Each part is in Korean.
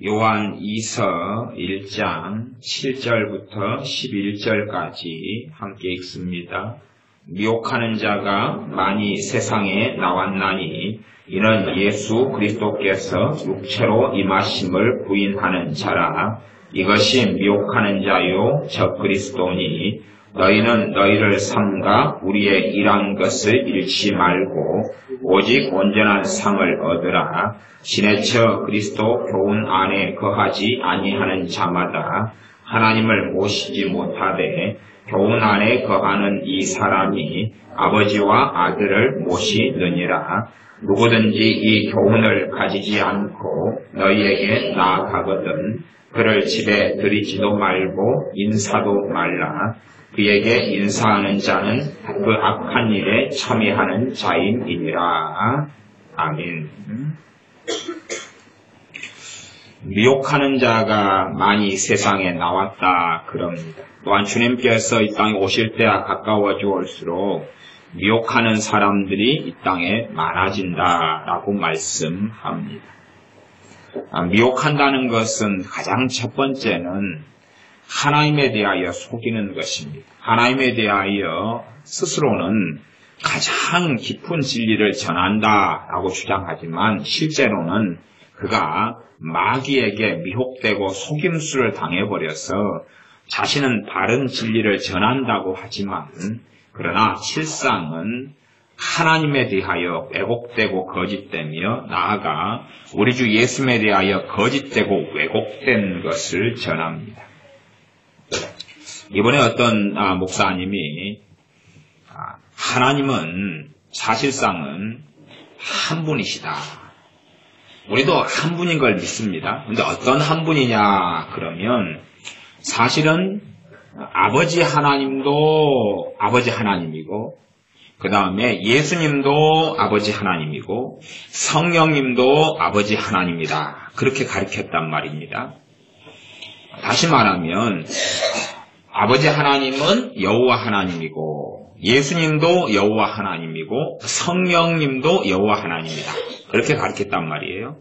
요한 2서 1장 7절부터 11절까지 함께 읽습니다. 미혹하는 자가 많이 세상에 나왔나니 이는 예수 그리스도께서 육체로 임하심을 부인하는 자라. 이것이 미혹하는 자요 저 그리스도니 너희는 너희를 삼가 우리의 일한 것을 잃지 말고 오직 온전한 상을 얻으라. 지내쳐 그리스도 교훈 안에 거하지 아니하는 자마다 하나님을 모시지 못하되 교훈 안에 거하는 이 사람이 아버지와 아들을 모시느니라. 누구든지 이 교훈을 가지지 않고 너희에게 나아가거든 그를 집에 들이지도 말고 인사도 말라. 그에게 인사하는 자는 그 악한 일에 참여하는 자임이니라. 아멘. 미혹하는 자가 많이 세상에 나왔다 그럽니다. 또한 주님께서 이 땅에 오실 때와 가까워져 올수록 미혹하는 사람들이 이 땅에 많아진다라고 말씀합니다. 미혹한다는 것은 가장 첫 번째는 하나님에 대하여 속이는 것입니다. 하나님에 대하여 스스로는 가장 깊은 진리를 전한다라고 주장하지만 실제로는 그가 마귀에게 미혹되고 속임수를 당해버려서 자신은 바른 진리를 전한다고 하지만 그러나 실상은 하나님에 대하여 왜곡되고 거짓되며 나아가 우리 주 예수님에 대하여 거짓되고 왜곡된 것을 전합니다. 이번에 어떤 목사님이 하나님은 사실상은 한 분이시다. 우리도 한 분인 걸 믿습니다. 그런데 어떤 한 분이냐 그러면 사실은 아버지 하나님도 아버지 하나님이고 그 다음에 예수님도 아버지 하나님이고 성령님도 아버지 하나님이다. 그렇게 가르쳤단 말입니다. 다시 말하면 아버지 하나님은 여호와 하나님이고 예수님도 여호와 하나님이고 성령님도 여호와 하나님이다. 그렇게 가르쳤단 말이에요.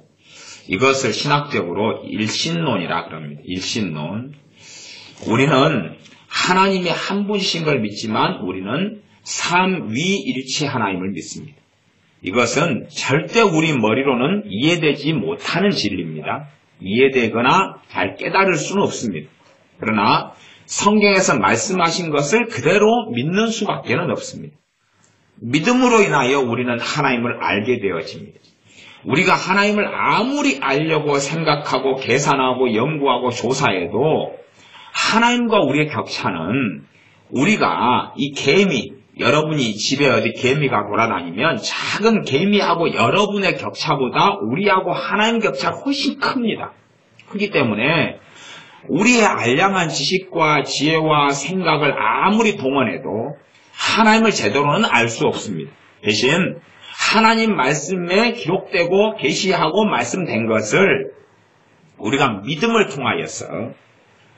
이것을 신학적으로 일신론이라 그럽니다. 일신론. 우리는 하나님이 한 분이신 걸 믿지만 우리는 삼위일체 하나님을 믿습니다. 이것은 절대 우리 머리로는 이해되지 못하는 진리입니다. 이해되거나 잘 깨달을 수는 없습니다. 그러나 성경에서 말씀하신 것을 그대로 믿는 수밖에 없습니다. 믿음으로 인하여 우리는 하나님을 알게 되어집니다. 우리가 하나님을 아무리 알려고 생각하고 계산하고 연구하고 조사해도 하나님과 우리의 격차는 우리가 이 개미, 여러분이 집에 어디 개미가 돌아다니면 작은 개미하고 여러분의 격차보다 우리하고 하나님 격차가 훨씬 큽니다. 그렇기 때문에 우리의 알량한 지식과 지혜와 생각을 아무리 동원해도 하나님을 제대로는 알 수 없습니다. 대신 하나님 말씀에 기록되고 계시하고 말씀된 것을 우리가 믿음을 통하여서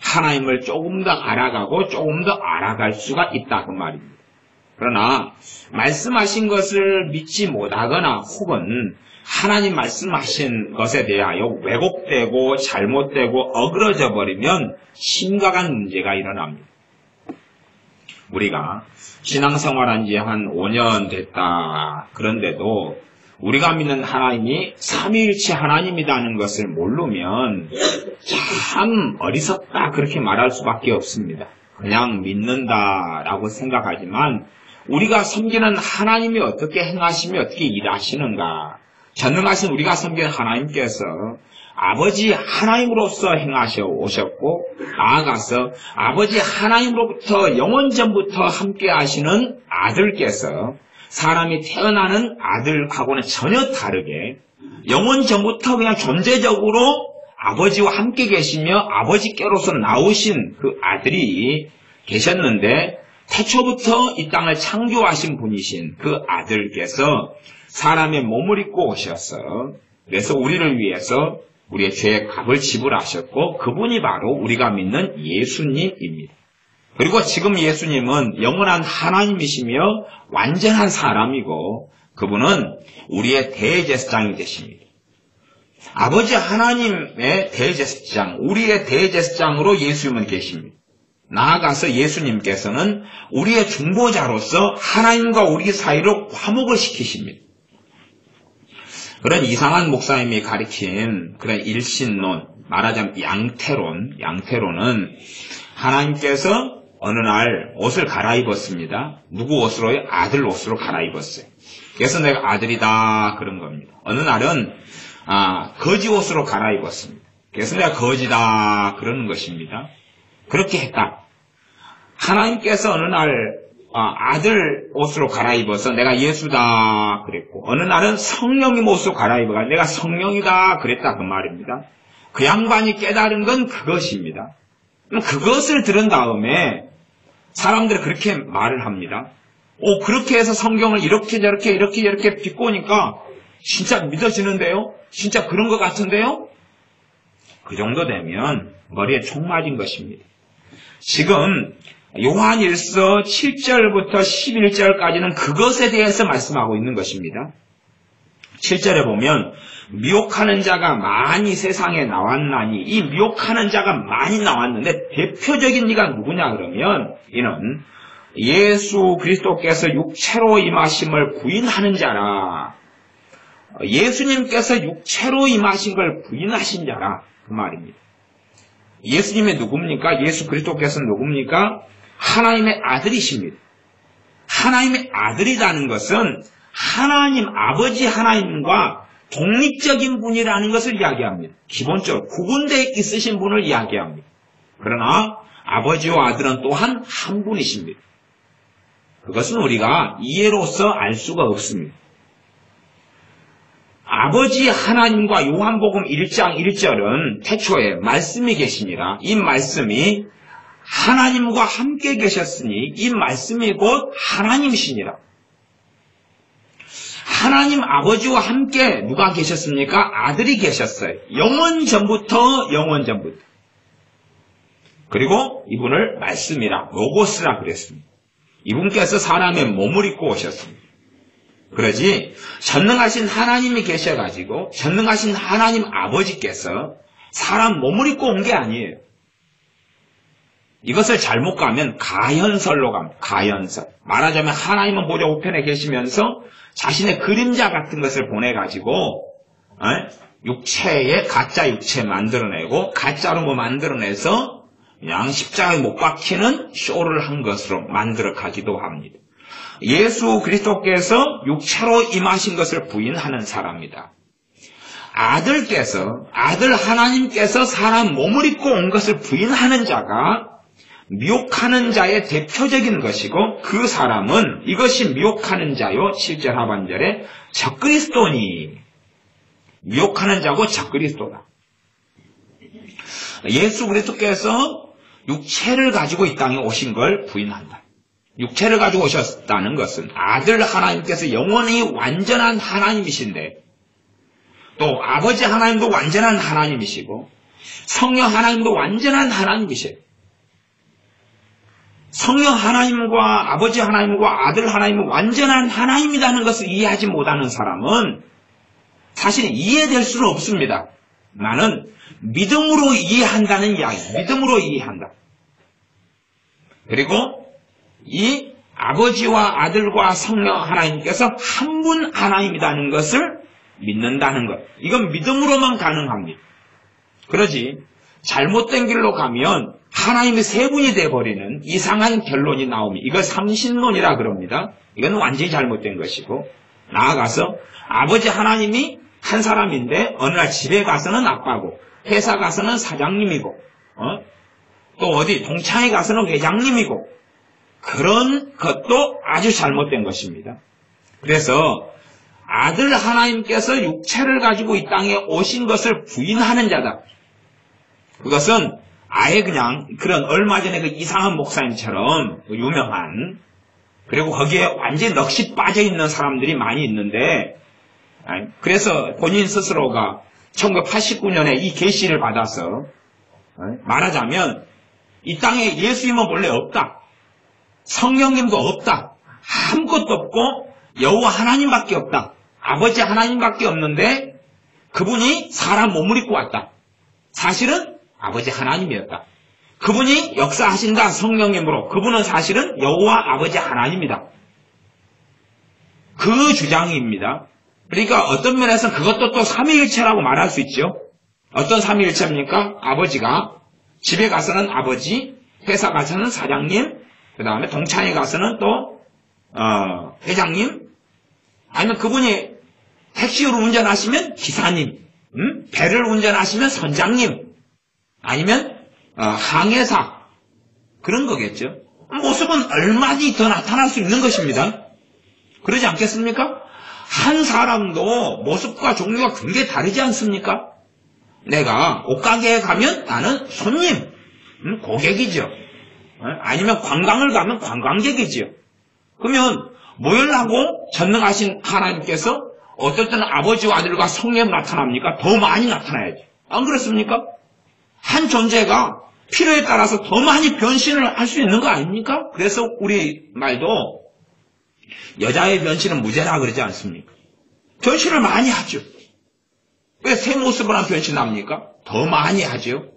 하나님을 조금 더 알아가고 조금 더 알아갈 수가 있다 그 말입니다. 그러나 말씀하신 것을 믿지 못하거나 혹은 하나님 말씀하신 것에 대하여 왜곡되고 잘못되고 어그러져 버리면 심각한 문제가 일어납니다. 우리가 신앙생활한 지 한 5년 됐다. 그런데도 우리가 믿는 하나님이 삼위일체 하나님이라는 것을 모르면 참 어리석다 그렇게 말할 수밖에 없습니다. 그냥 믿는다라고 생각하지만 우리가 섬기는 하나님이 어떻게 행하시며 어떻게 일하시는가. 전능하신 우리가 섬기는 하나님께서 아버지 하나님으로서 행하셔 오셨고 나아가서 아버지 하나님으로부터 영원전부터 함께 하시는 아들께서 사람이 태어나는 아들하고는 전혀 다르게 영원전부터 그냥 존재적으로 아버지와 함께 계시며 아버지께로서 나오신 그 아들이 계셨는데 태초부터 이 땅을 창조하신 분이신 그 아들께서 사람의 몸을 입고 오셔서 그래서 우리를 위해서 우리의 죄의 값을 지불하셨고 그분이 바로 우리가 믿는 예수님입니다. 그리고 지금 예수님은 영원한 하나님이시며 완전한 사람이고 그분은 우리의 대제사장이 되십니다. 아버지 하나님의 대제사장, 우리의 대제사장으로 예수님은 계십니다. 나아가서 예수님께서는 우리의 중보자로서 하나님과 우리 사이로 화목을 시키십니다. 그런 이상한 목사님이 가리킨 그런 일신론, 말하자면 양태론은 하나님께서 어느 날 옷을 갈아입었습니다. 누구 옷으로요? 아들 옷으로 갈아입었어요. 그래서 내가 아들이다 그런 겁니다. 어느 날은 거지 옷으로 갈아입었습니다. 그래서 내가 거지다 그러는 것입니다. 그렇게 했다. 하나님께서 어느 날 아들 옷으로 갈아입어서 내가 예수다 그랬고, 어느 날은 성령님 옷으로 갈아입어가 내가 성령이다 그랬다 그 말입니다. 그 양반이 깨달은 건 그것입니다. 그것을 들은 다음에 사람들이 그렇게 말을 합니다. 그렇게 해서 성경을 이렇게 비꼬니까 진짜 믿어지는데요? 진짜 그런 것 같은데요? 그 정도 되면 머리에 총 맞은 것입니다. 지금 요한일서 7절부터 11절까지는 그것에 대해서 말씀하고 있는 것입니다. 7절에 보면 미혹하는 자가 많이 세상에 나왔나니, 이 미혹하는 자가 많이 나왔는데 대표적인 이가 누구냐 그러면 이는 예수 그리스도께서 육체로 임하심을 부인하는 자라. 예수님께서 육체로 임하신 걸 부인하신 자라 그 말입니다. 예수님이 누굽니까? 예수 그리스도께서는 누굽니까? 하나님의 아들이십니다. 하나님의 아들이라는 것은 하나님, 아버지 하나님과 독립적인 분이라는 것을 이야기합니다. 기본적으로 구분되어 있으신 분을 이야기합니다. 그러나 아버지와 아들은 또한 한 분이십니다. 그것은 우리가 이해로서 알 수가 없습니다. 아버지 하나님과 요한복음 1장 1절은 태초에 말씀이 계시니라. 이 말씀이 하나님과 함께 계셨으니 이 말씀이 곧 하나님이시니라. 하나님 아버지와 함께 누가 계셨습니까? 아들이 계셨어요. 영원 전부터. 그리고 이분을 말씀이라, 로고스라 그랬습니다. 이분께서 사람의 몸을 입고 오셨습니다. 그러지 전능하신 하나님이 계셔가지고 전능하신 하나님 아버지께서 사람 몸을 입고 온 게 아니에요. 이것을 잘못 가면 가현설로 갑니다. 가현설. 말하자면 하나님은 보좌 우편에 계시면서 자신의 그림자 같은 것을 보내가지고 육체에 가짜 육체 만들어내고 가짜로 뭐 만들어내서 그냥 십자가에 못 박히는 쇼를 한 것으로 만들어 가기도 합니다. 예수 그리스도께서 육체로 임하신 것을 부인하는 사람이다. 아들 하나님께서 사람 몸을 입고 온 것을 부인하는 자가 미혹하는 자의 대표적인 것이고, 그 사람은 이것이 미혹하는 자요, 7절 하반절에 적그리스도니, 미혹하는 자고 적그리스도다. 예수 그리스도께서 육체를 가지고 이 땅에 오신 걸 부인한다. 육체를 가지고 오셨다는 것은 아들 하나님께서 영원히 완전한 하나님이신데, 또 아버지 하나님도 완전한 하나님이시고 성령 하나님도 완전한 하나님이세요. 성령 하나님과 아버지 하나님과 아들 하나님은 완전한 하나님이라는 것을 이해하지 못하는 사람은 사실 이해될 수는 없습니다. 나는 믿음으로 이해한다는 이야기, 믿음으로 이해한다. 그리고 이 아버지와 아들과 성령 하나님께서 한 분 하나님이라는 것을 믿는다는 것, 이건 믿음으로만 가능합니다. 그러지 잘못된 길로 가면 하나님이 세 분이 되어버리는 이상한 결론이 나옵니다. 이걸 삼신론이라 그럽니다. 이건 완전히 잘못된 것이고, 나아가서 아버지 하나님이 한 사람인데 어느 날 집에 가서는 아빠고, 회사 가서는 사장님이고, 또 어디 동창회 가서는 회장님이고, 그런 것도 아주 잘못된 것입니다. 그래서 아들 하나님께서 육체를 가지고 이 땅에 오신 것을 부인하는 자다. 그것은 아예 그냥 그런 얼마 전에 그 이상한 목사님처럼 유명한, 그리고 거기에 완전히 넋이 빠져있는 사람들이 많이 있는데, 그래서 본인 스스로가 1989년에 이 계시를 받아서 말하자면 이 땅에 예수님은 원래 없다, 성령님도 없다, 아무것도 없고 여호와 하나님밖에 없다, 아버지 하나님밖에 없는데 그분이 사람 몸을 입고 왔다. 사실은 아버지 하나님이었다. 그분이 역사하신다 성령님으로. 그분은 사실은 여호와 아버지 하나님이다. 그 주장입니다. 그러니까 어떤 면에서 그것도 또 삼위일체라고 말할 수 있죠. 어떤 삼위일체입니까? 아버지가 집에 가서는 아버지, 회사 가서는 사장님, 그 다음에 동창회 가서는 또 회장님, 아니면 그분이 택시를 운전하시면 기사님, 배를 운전하시면 선장님, 아니면 항해사, 그런 거겠죠. 모습은 얼마든지 더 나타날 수 있는 것입니다. 그러지 않겠습니까? 한 사람도 모습과 종류가 굉장히 다르지 않습니까? 내가 옷가게에 가면 나는 손님, 고객이죠. 아니면 관광을 가면 관광객이죠. 그러면 모여라고 전능하신 하나님께서 어떨 때는 아버지와 아들과 성령 나타납니까? 더 많이 나타나야지. 안 그렇습니까? 한 존재가 필요에 따라서 더 많이 변신을 할 수 있는 거 아닙니까? 그래서 우리 말도 여자의 변신은 무죄라 그러지 않습니까? 변신을 많이 하죠. 왜 새 모습으로 변신합니까? 더 많이 하죠.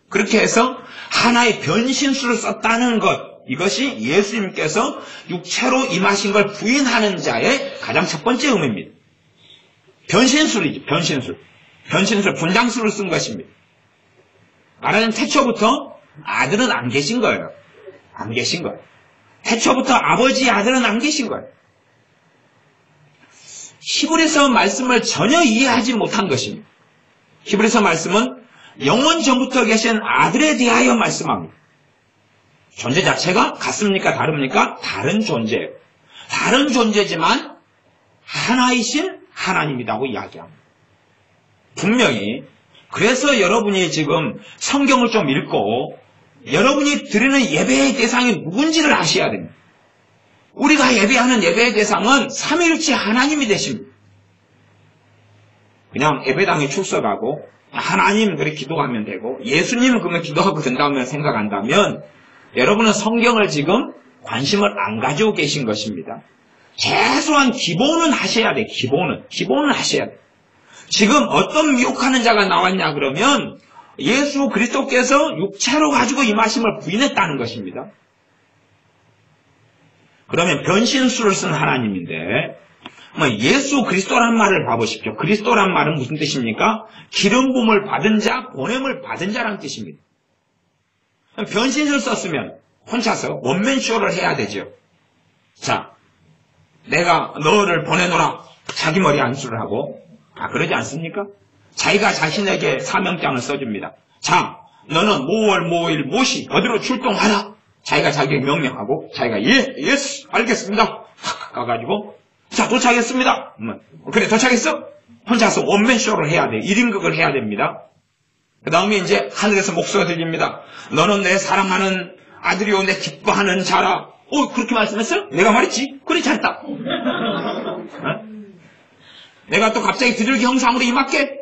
그렇게 해서 하나의 변신수를 썼다는 것, 이것이 예수님께서 육체로 임하신 걸 부인하는 자의 가장 첫 번째 의미입니다. 변신술이죠. 변신술, 분장술을 쓴 것입니다. 말하자면 태초부터 아들은 안 계신 거예요. 안 계신 거예요. 태초부터 아버지, 아들은 안 계신 거예요. 히브리서 말씀을 전혀 이해하지 못한 것입니다. 히브리서 말씀은 영원 전부터 계신 아들에 대하여 말씀합니다. 존재 자체가 같습니까? 다릅니까? 다른 존재예요. 다른 존재지만 하나이신 하나님이라고 이야기합니다. 분명히 그래서 여러분이 지금 성경을 좀 읽고 여러분이 드리는 예배의 대상이 누군지를 아셔야 됩니다. 우리가 예배하는 예배의 대상은 삼위일체 하나님이 되십니다. 그냥 예배당에 출석하고 하나님 그렇게 기도하면 되고 예수님 그러면 기도하고 된다면 생각한다면 여러분은 성경을 지금 관심을 안 가지고 계신 것입니다. 최소한 기본은 하셔야 돼. 기본은 하셔야 돼. 지금 어떤 미혹하는 자가 나왔냐 그러면 예수 그리스도께서 육체로 가지고 임하심을 부인했다는 것입니다. 그러면 변신수를 쓴 하나님인데 예수 그리스도란 말을 봐보십시오. 그리스도란 말은 무슨 뜻입니까? 기름 부음을 받은 자, 보냄을 받은 자라는 뜻입니다. 변신수를 썼으면 혼자서 원맨쇼를 해야 되죠. 자, 내가 너를 보내노라 자기 머리 안수를 하고 그러지 않습니까? 자기가 자신에게 사명장을 써줍니다. 자, 너는 모월 모일 모시 어디로 출동하라. 자기가 자기에게 명령하고 자기가 예스 알겠습니다. 가가지고 자 도착했습니다. 그래 도착했어? 혼자서 원맨쇼를 해야 돼. 1인극을 해야 됩니다. 그 다음에 이제 하늘에서 목소리가 들립니다. 너는 내 사랑하는 아들이요 내 기뻐하는 자라. 그렇게 말씀했어요? 내가 말했지? 그래 잘했다. 내가 또 갑자기 비둘기 형상으로 임할게.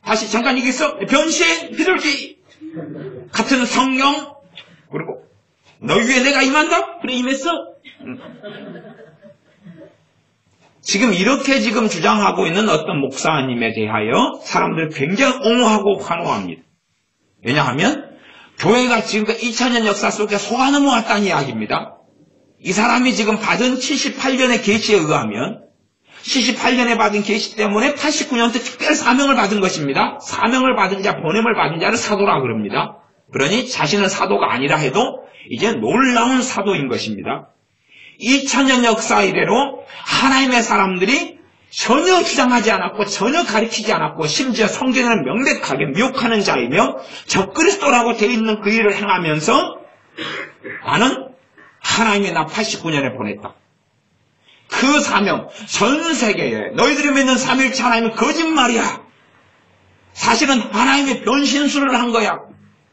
다시 잠깐 이기 있어. 변신 비둘기 같은 성령 그리고 너 위에 내가 임한다? 그래 임했어? 지금 이렇게 지금 주장하고 있는 어떤 목사님에 대하여 사람들이 굉장히 옹호하고 환호합니다. 왜냐하면 교회가 지금까지 2000년 역사 속에 속아 넘어왔다는 이야기입니다. 이 사람이 지금 받은 78년의 계시에 의하면 78년에 받은 계시 때문에 89년부터 특별 사명을 받은 것입니다. 사명을 받은 자, 보냄을 받은 자를 사도라 그럽니다. 그러니 자신은 사도가 아니라 해도 이제 놀라운 사도인 것입니다. 2000년 역사 이래로 하나님의 사람들이 전혀 주장하지 않았고 전혀 가르치지 않았고 심지어 성경에는 명백하게 미혹하는 자이며 적그리스도라고 되어 있는 그 일을 행하면서 나는 하나님이 나 89년에 보냈다. 그 사명 전 세계에 너희들이 믿는 삼위일체 하나님은 거짓말이야. 사실은 하나님이 변신술을 한 거야.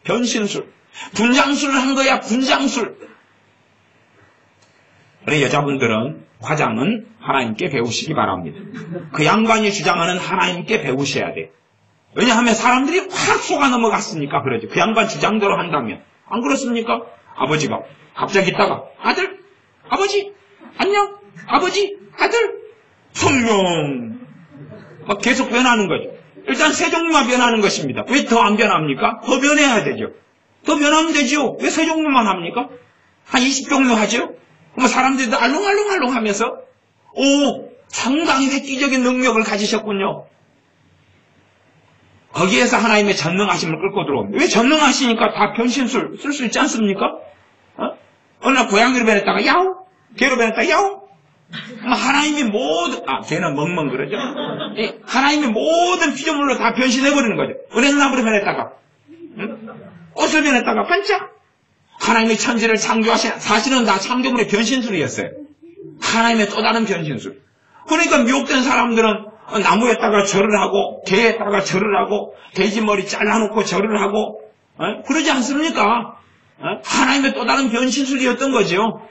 변신술. 분장술을 한 거야. 분장술. 그래 여자분들은 화장은 하나님께 배우시기 바랍니다. 그 양반이 주장하는 하나님께 배우셔야 돼. 왜냐하면 사람들이 확 속아 넘어갔으니까 그러죠. 그 양반 주장대로 한다면. 안 그렇습니까? 아버지가 갑자기 있다가 아들, 아버지, 안녕, 아버지, 아들, 성령 막 계속 변하는 거죠. 일단 세종류만 변하는 것입니다. 왜 더 안 변합니까? 더 변해야 되죠. 더 변하면 되죠. 왜 세종류만 합니까? 한 20종류 하죠? 그럼 사람들이 알롱알롱 하면서, 오, 상당히 획기적인 능력을 가지셨군요. 거기에서 하나님의 전능하심을 끌고 들어옵니다. 왜 전능하시니까 다 변신술 쓸 수 있지 않습니까? 어느 날 고양이로 변했다가 야옹, 개로 변했다가 야옹. 하나님이 모든, 개는 멍멍 그러죠. 하나님이 모든 피조물로 다 변신해버리는 거죠. 은행나무로 변했다가, 옷을 변했다가 반짝. 하나님의 천지를 창조하신, 사실은 다 창조물의 변신술이었어요. 하나님의 또 다른 변신술. 그러니까 미혹된 사람들은 나무에다가 절을 하고, 개에다가 절을 하고, 돼지 머리 잘라놓고 절을 하고, 그러지 않습니까? 하나님의 또 다른 변신술이었던 거죠.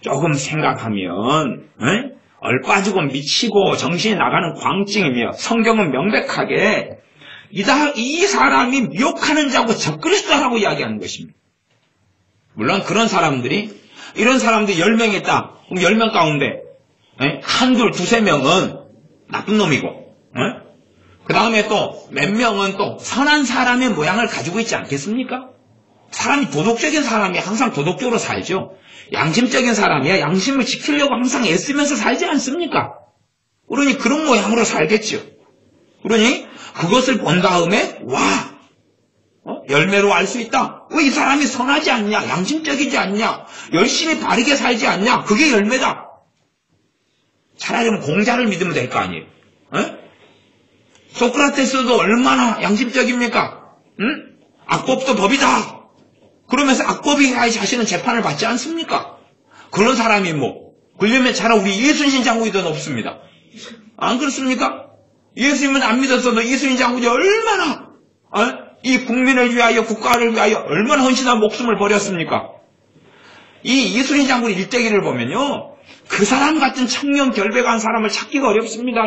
조금 생각하면 얼빠지고 미치고 정신이 나가는 광증이며 성경은 명백하게 이 사람이 미혹하는 자고 적그리스도라고 이야기하는 것입니다. 물론 그런 사람들이 이런 사람들이 10명 있다. 그럼 10명 가운데 한둘 두세 명은 나쁜 놈이고 그 다음에 또 몇 명은 또 선한 사람의 모양을 가지고 있지 않겠습니까? 사람이 도덕적인 사람이 항상 도덕적으로 살죠. 양심적인 사람이야 양심을 지키려고 항상 애쓰면서 살지 않습니까? 그러니 그런 모양으로 살겠죠. 그러니 그것을 본 다음에 열매로 알 수 있다. 왜 이 사람이 선하지 않냐? 양심적이지 않냐? 열심히 바르게 살지 않냐? 그게 열매다. 차라리 공자를 믿으면 될 거 아니에요. 소크라테스도 얼마나 양심적입니까? 악법도 법이다. 그러면서 악법이 자신은 재판을 받지 않습니까? 그런 사람이 그러면 차라리 우리 이순신 장군이 더 높습니다. 안 그렇습니까? 예수님은 안 믿었어도 이순신 장군이 얼마나 이 국민을 위하여 국가를 위하여 얼마나 헌신한 목숨을 버렸습니까? 이 이순신 장군 일대기를 보면요. 그 사람 같은 청렴 결백한 사람을 찾기가 어렵습니다.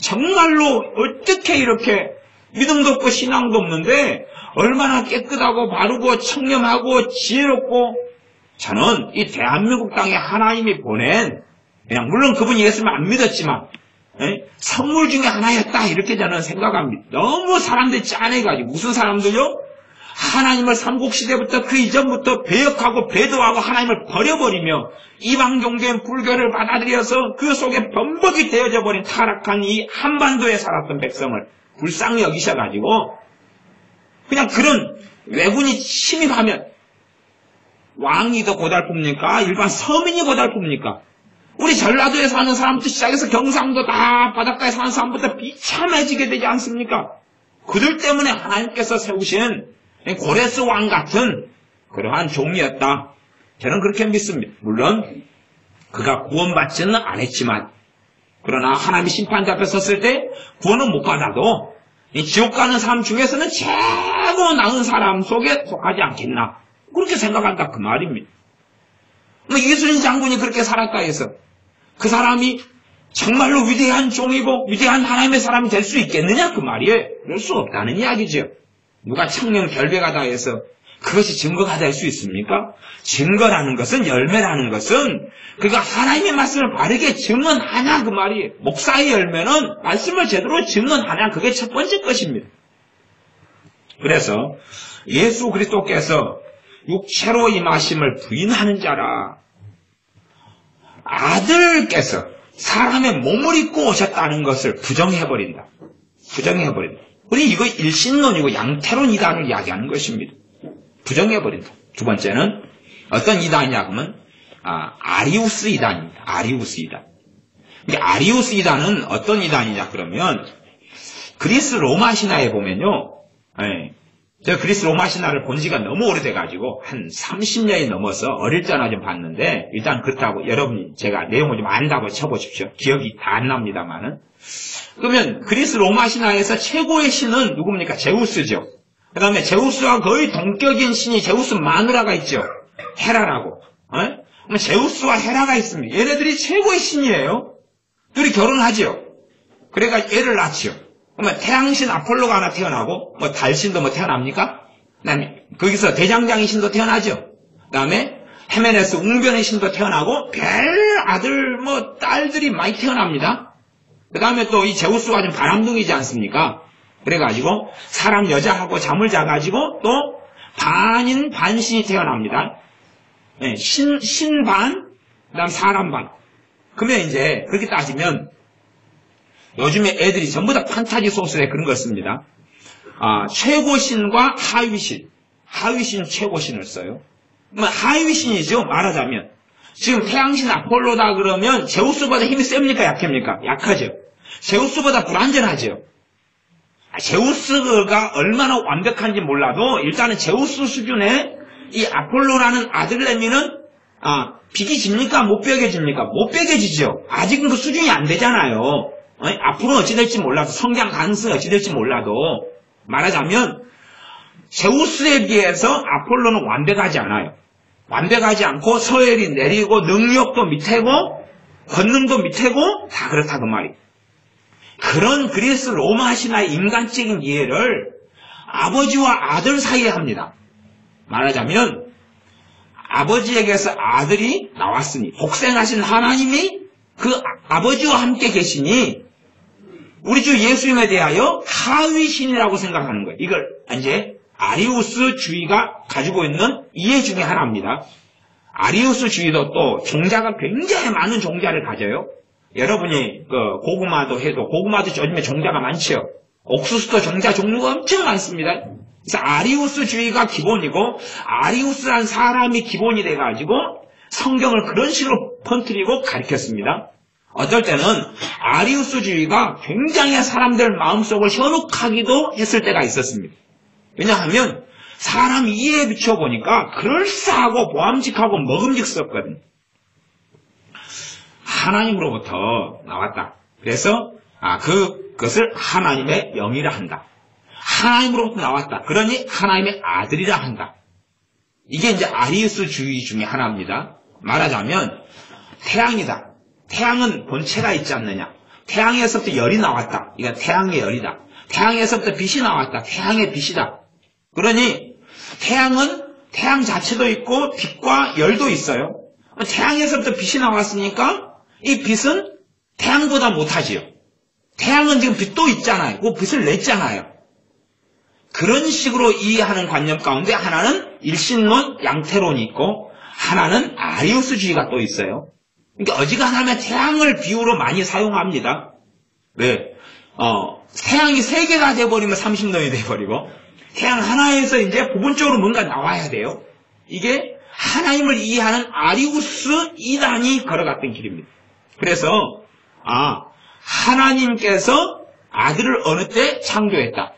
정말로 어떻게 이렇게 믿음도 없고 신앙도 없는데 얼마나 깨끗하고 바르고 청렴하고 지혜롭고 저는 이 대한민국 땅에 하나님이 보낸 그냥 물론 그분이 예수님을 안 믿었지만 선물 중에 하나였다 이렇게 저는 생각합니다. 너무 사람들이 짠해가지고 무슨 사람들요? 하나님을 삼국시대부터 그 이전부터 배역하고 배도하고 하나님을 버려버리며 이방 종교인 불교를 받아들여서 그 속에 범벅이 되어져 버린 타락한 이 한반도에 살았던 백성을 불쌍히 여기셔가지고 그냥 그런 왜군이 침입하면 왕이 더 고달픕니까? 일반 서민이 고달픕니까? 우리 전라도에 사는 사람부터 시작해서 경상도 다 바닷가에 사는 사람부터 비참해지게 되지 않습니까? 그들 때문에 하나님께서 세우신 고레스 왕 같은 그러한 종이었다. 저는 그렇게 믿습니다. 물론 그가 구원받지는 않았지만 그러나 하나님이 심판자 앞에 섰을 때 구원은 못 받아도 이 지옥 가는 사람 중에서는 최고 나은 사람 속에 속하지 않겠나 그렇게 생각한다 그 말입니다. 이순신 장군이 그렇게 살았다 해서 그 사람이 정말로 위대한 종이고 위대한 하나님의 사람이 될 수 있겠느냐 그 말이에요. 그럴 수 없다는 이야기죠. 누가 청렴 결백하다 해서 그것이 증거가 될 수 있습니까? 증거라는 것은 열매라는 것은 그가 하나님의 말씀을 바르게 증언하냐 그 말이에요. 목사의 열매는 말씀을 제대로 증언하냐 그게 첫 번째 것입니다. 그래서 예수 그리스도께서 육체로 임하심을 부인하는 자라 아들께서 사람의 몸을 입고 오셨다는 것을 부정해버린다. 부정해버린다. 우리 이거 일신론이고 양태론 이단을 이야기하는 것입니다. 부정해버린다. 두 번째는 어떤 이단이냐 그러면 아리우스 이단입니다. 아리우스 이단. 아리우스 이단은 어떤 이단이냐 그러면 그리스 로마 신화에 보면요. 제가 그리스 로마 신화를 본 지가 너무 오래돼가지고 한 30년이 넘어서 어릴 때나 좀 봤는데 일단 그렇다고 여러분이 제가 내용을 좀 안다고 쳐보십시오. 기억이 다 안 납니다만은. 그러면 그리스 로마 신화에서 최고의 신은 누굽니까? 제우스죠. 그 다음에 제우스와 거의 동격인 신이 제우스 마누라가 있죠. 헤라라고. 그러면 제우스와 헤라가 있습니다. 얘네들이 최고의 신이에요. 둘이 결혼하죠. 그래가 애를 낳죠. 그러면 태양신 아폴로가 하나 태어나고 달신도 태어납니까? 그다음에 거기서 대장장이 신도 태어나죠. 그다음에 헤메네스 웅변의 신도 태어나고 별 아들 딸들이 많이 태어납니다. 그 다음에 또 이 제우스가 좀 바람둥이지 않습니까? 그래가지고 사람 여자하고 잠을 자가지고 또 반인 반신이 태어납니다. 네, 신반, 그 다음 사람 반. 그러면 이제 그렇게 따지면 요즘에 애들이 전부 다 판타지 소설에 그런 걸 씁니다. 최고신과 하위신, 하위신, 최고신을 써요. 하위신이죠, 말하자면. 지금 태양신 아폴로다 그러면 제우스보다 힘이 셉니까, 약합니까? 약하죠. 제우스보다 불완전하죠. 제우스가 얼마나 완벽한지 몰라도 일단은 제우스 수준의 이 아폴로라는 아들내미는 비기집니까? 못 베겨집니까? 못 베겨지죠. 아직은 그 수준이 안 되잖아요. 앞으로 어찌 될지 몰라도, 성장 가능성이 어찌 될지 몰라도, 말하자면 제우스에 비해서 아폴로는 완벽하지 않아요. 완벽하지 않고 서열이 내리고 능력도 밑에고 권능도 밑에고 다 그렇다 그 말이에요. 그런 그리스 로마 신화의 인간적인 이해를 아버지와 아들 사이에 합니다. 말하자면 아버지에게서 아들이 나왔으니 복생하신 하나님이 그 아버지와 함께 계시니 우리 주 예수님에 대하여 하위신이라고 생각하는 거예요. 이걸 이제 아리우스주의가 가지고 있는 이해 중에 하나입니다. 아리우스주의도 또 종자가 굉장히 많은 종자를 가져요. 여러분이 고구마도 해도 고구마도 요즘에 종자가 많죠. 옥수수도 종자 종류가 엄청 많습니다. 그래서 아리우스주의가 기본이고 아리우스라는 사람이 기본이 돼가지고 성경을 그런 식으로 퍼뜨리고 가르쳤습니다. 어떨 때는 아리우스주의가 굉장히 사람들 마음속을 현혹하기도 했을 때가 있었습니다. 왜냐하면 사람 이해에 비춰보니까 그럴싸하고 보암직하고 먹음직스럽거든요. 하나님으로부터 나왔다. 그래서 그것을 하나님의 영이라 한다. 하나님으로부터 나왔다. 그러니 하나님의 아들이라 한다. 이게 이제 아리우스주의 중에 하나입니다. 말하자면 태양이다. 태양은 본체가 있지 않느냐. 태양에서부터 열이 나왔다. 이건 태양의 열이다. 태양에서부터 빛이 나왔다. 태양의 빛이다. 그러니 태양은 태양 자체도 있고 빛과 열도 있어요. 태양에서부터 빛이 나왔으니까 이 빛은 태양보다 못하지요. 태양은 지금 빛도 있잖아요. 그 빛을 냈잖아요. 그런 식으로 이해하는 관념 가운데 하나는 일신론, 양태론이 있고 하나는 아리우스주의가 또 있어요. 그러니까 어지간하면 태양을 비유로 많이 사용합니다. 왜? 태양이 세 개가 돼버리면 30년이 돼버리고 태양 하나에서 이제 부분적으로 뭔가 나와야 돼요. 이게 하나님을 이해하는 아리우스 이단이 걸어갔던 길입니다. 그래서 하나님께서 아들을 어느 때 창조했다.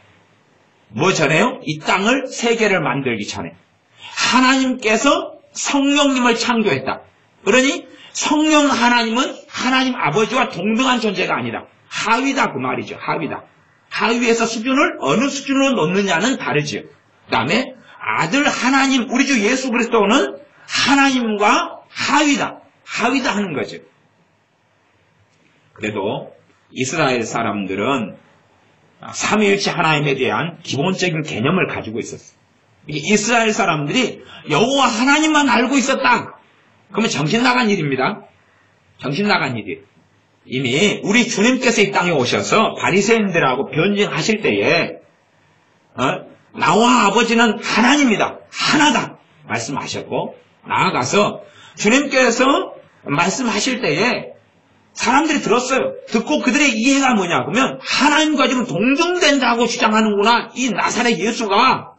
뭐 전에요? 이 땅을 세계를 만들기 전에 하나님께서 성령님을 창조했다. 그러니 성령 하나님은 하나님 아버지와 동등한 존재가 아니다. 하위다 그 말이죠. 하위다. 하위에서 수준을 어느 수준으로 놓느냐는 다르죠. 그 다음에 아들 하나님 우리 주 예수 그리스도는 하나님과 하위다. 하위다 하는 거죠. 그래도 이스라엘 사람들은 삼위일체 하나님에 대한 기본적인 개념을 가지고 있었어요. 이스라엘 사람들이 여호와 하나님만 알고 있었다. 그러면 정신 나간 일입니다. 정신 나간 일이에요. 이미 우리 주님께서 이 땅에 오셔서 바리새인들하고 변증하실 때에 나와 아버지는 하나님이다. 하나다. 말씀하셨고 나아가서 주님께서 말씀하실 때에 사람들이 들었어요. 듣고 그들의 이해가 뭐냐 그러면 하나님과 지금 동등된다고 주장하는구나. 이 나사렛 예수가.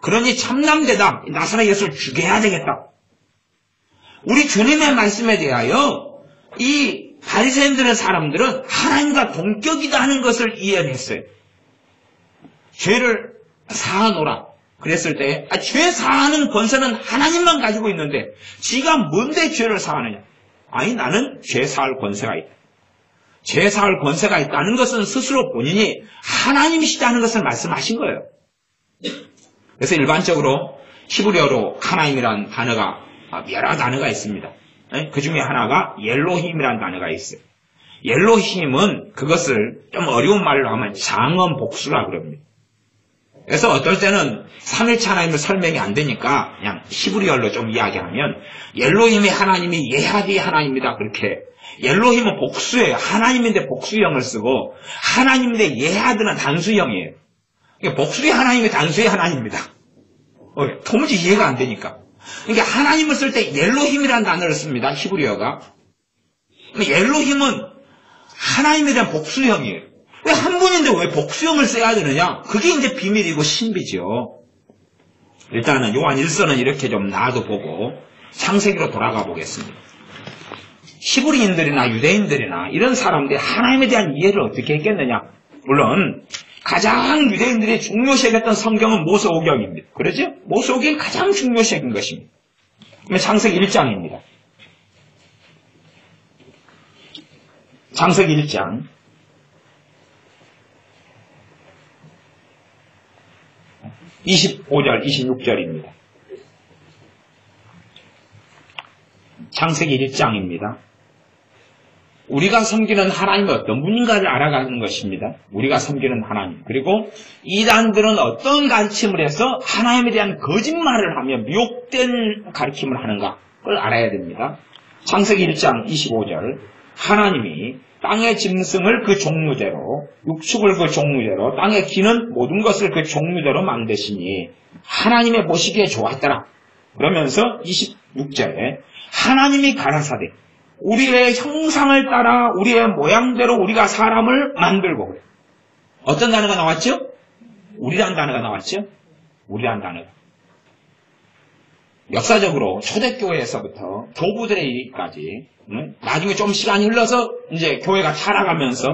그러니 참남되다. 이 나사렛 예수를 죽여야 되겠다. 우리 주님의 말씀에 대하여 이 바리새인들의 사람들은 하나님과 동격이다 하는 것을 이해했어요. 죄를 사하노라. 그랬을 때 죄 사하는 권세는 하나님만 가지고 있는데 지가 뭔데 죄를 사하느냐. 아니 나는 죄 사할 권세가 있다. 죄 사할 권세가 있다는 것은 스스로 본인이 하나님이시다는 것을 말씀하신 거예요. 그래서 일반적으로 히브리어로 하나님이라는 단어가 여러 단어가 있습니다. 그 중에 하나가 엘로힘이라는 단어가 있어요. 엘로힘은 그것을 좀 어려운 말로 하면 장엄 복수라 그럽니다. 그래서 어떨 때는 삼일체 하나님을 설명이 안 되니까 그냥 히브리어로 좀 이야기하면 엘로힘의 하나님이 예하디 하나님이다 그렇게 엘로힘은 복수예요. 하나님인데 복수형을 쓰고 하나님인데 예하드는 단수형이에요. 복수의 하나님이 단수의 하나님입니다. 도무지 이해가 안 되니까. 그러니까 하나님을 쓸 때 엘로힘이라는 단어를 씁니다. 히브리어가. 엘로힘은 하나님에 대한 복수형이에요. 왜 한 분인데 왜 복수형을 써야 되느냐? 그게 이제 비밀이고 신비죠. 일단은 요한 1서는 이렇게 좀 놔둬보고 창세기로 돌아가 보겠습니다. 히브리인들이나 유대인들이나 이런 사람들이 하나님에 대한 이해를 어떻게 했겠느냐? 물론 가장 유대인들이 중요시 여겼던 성경은 모세오경입니다. 그러죠? 모세오경이 가장 중요시 여긴 것입니다. 그러면 창세기 1장입니다. 창세기 1장 25절, 26절입니다. 창세기 1장입니다. 우리가 섬기는 하나님은 어떤 분인가를 알아가는 것입니다. 우리가 섬기는 하나님. 그리고 이단들은 어떤 가르침을 해서 하나님에 대한 거짓말을 하며 미혹된 가르침을 하는가 그걸 알아야 됩니다. 창세기 1장 25절 하나님이 땅의 짐승을 그 종류대로 육축을 그 종류대로 땅에 기는 모든 것을 그 종류대로 만드시니 하나님의 보시기에 좋았더라. 그러면서 26절에 하나님이 가라사대 우리의 형상을 따라 우리의 모양대로 우리가 사람을 만들고 그래. 어떤 단어가 나왔죠? 우리란 단어가 나왔죠? 우리란 단어가. 역사적으로 초대교회에서부터 교부들의 일까지 나중에 좀 시간이 흘러서 이제 교회가 타락하면서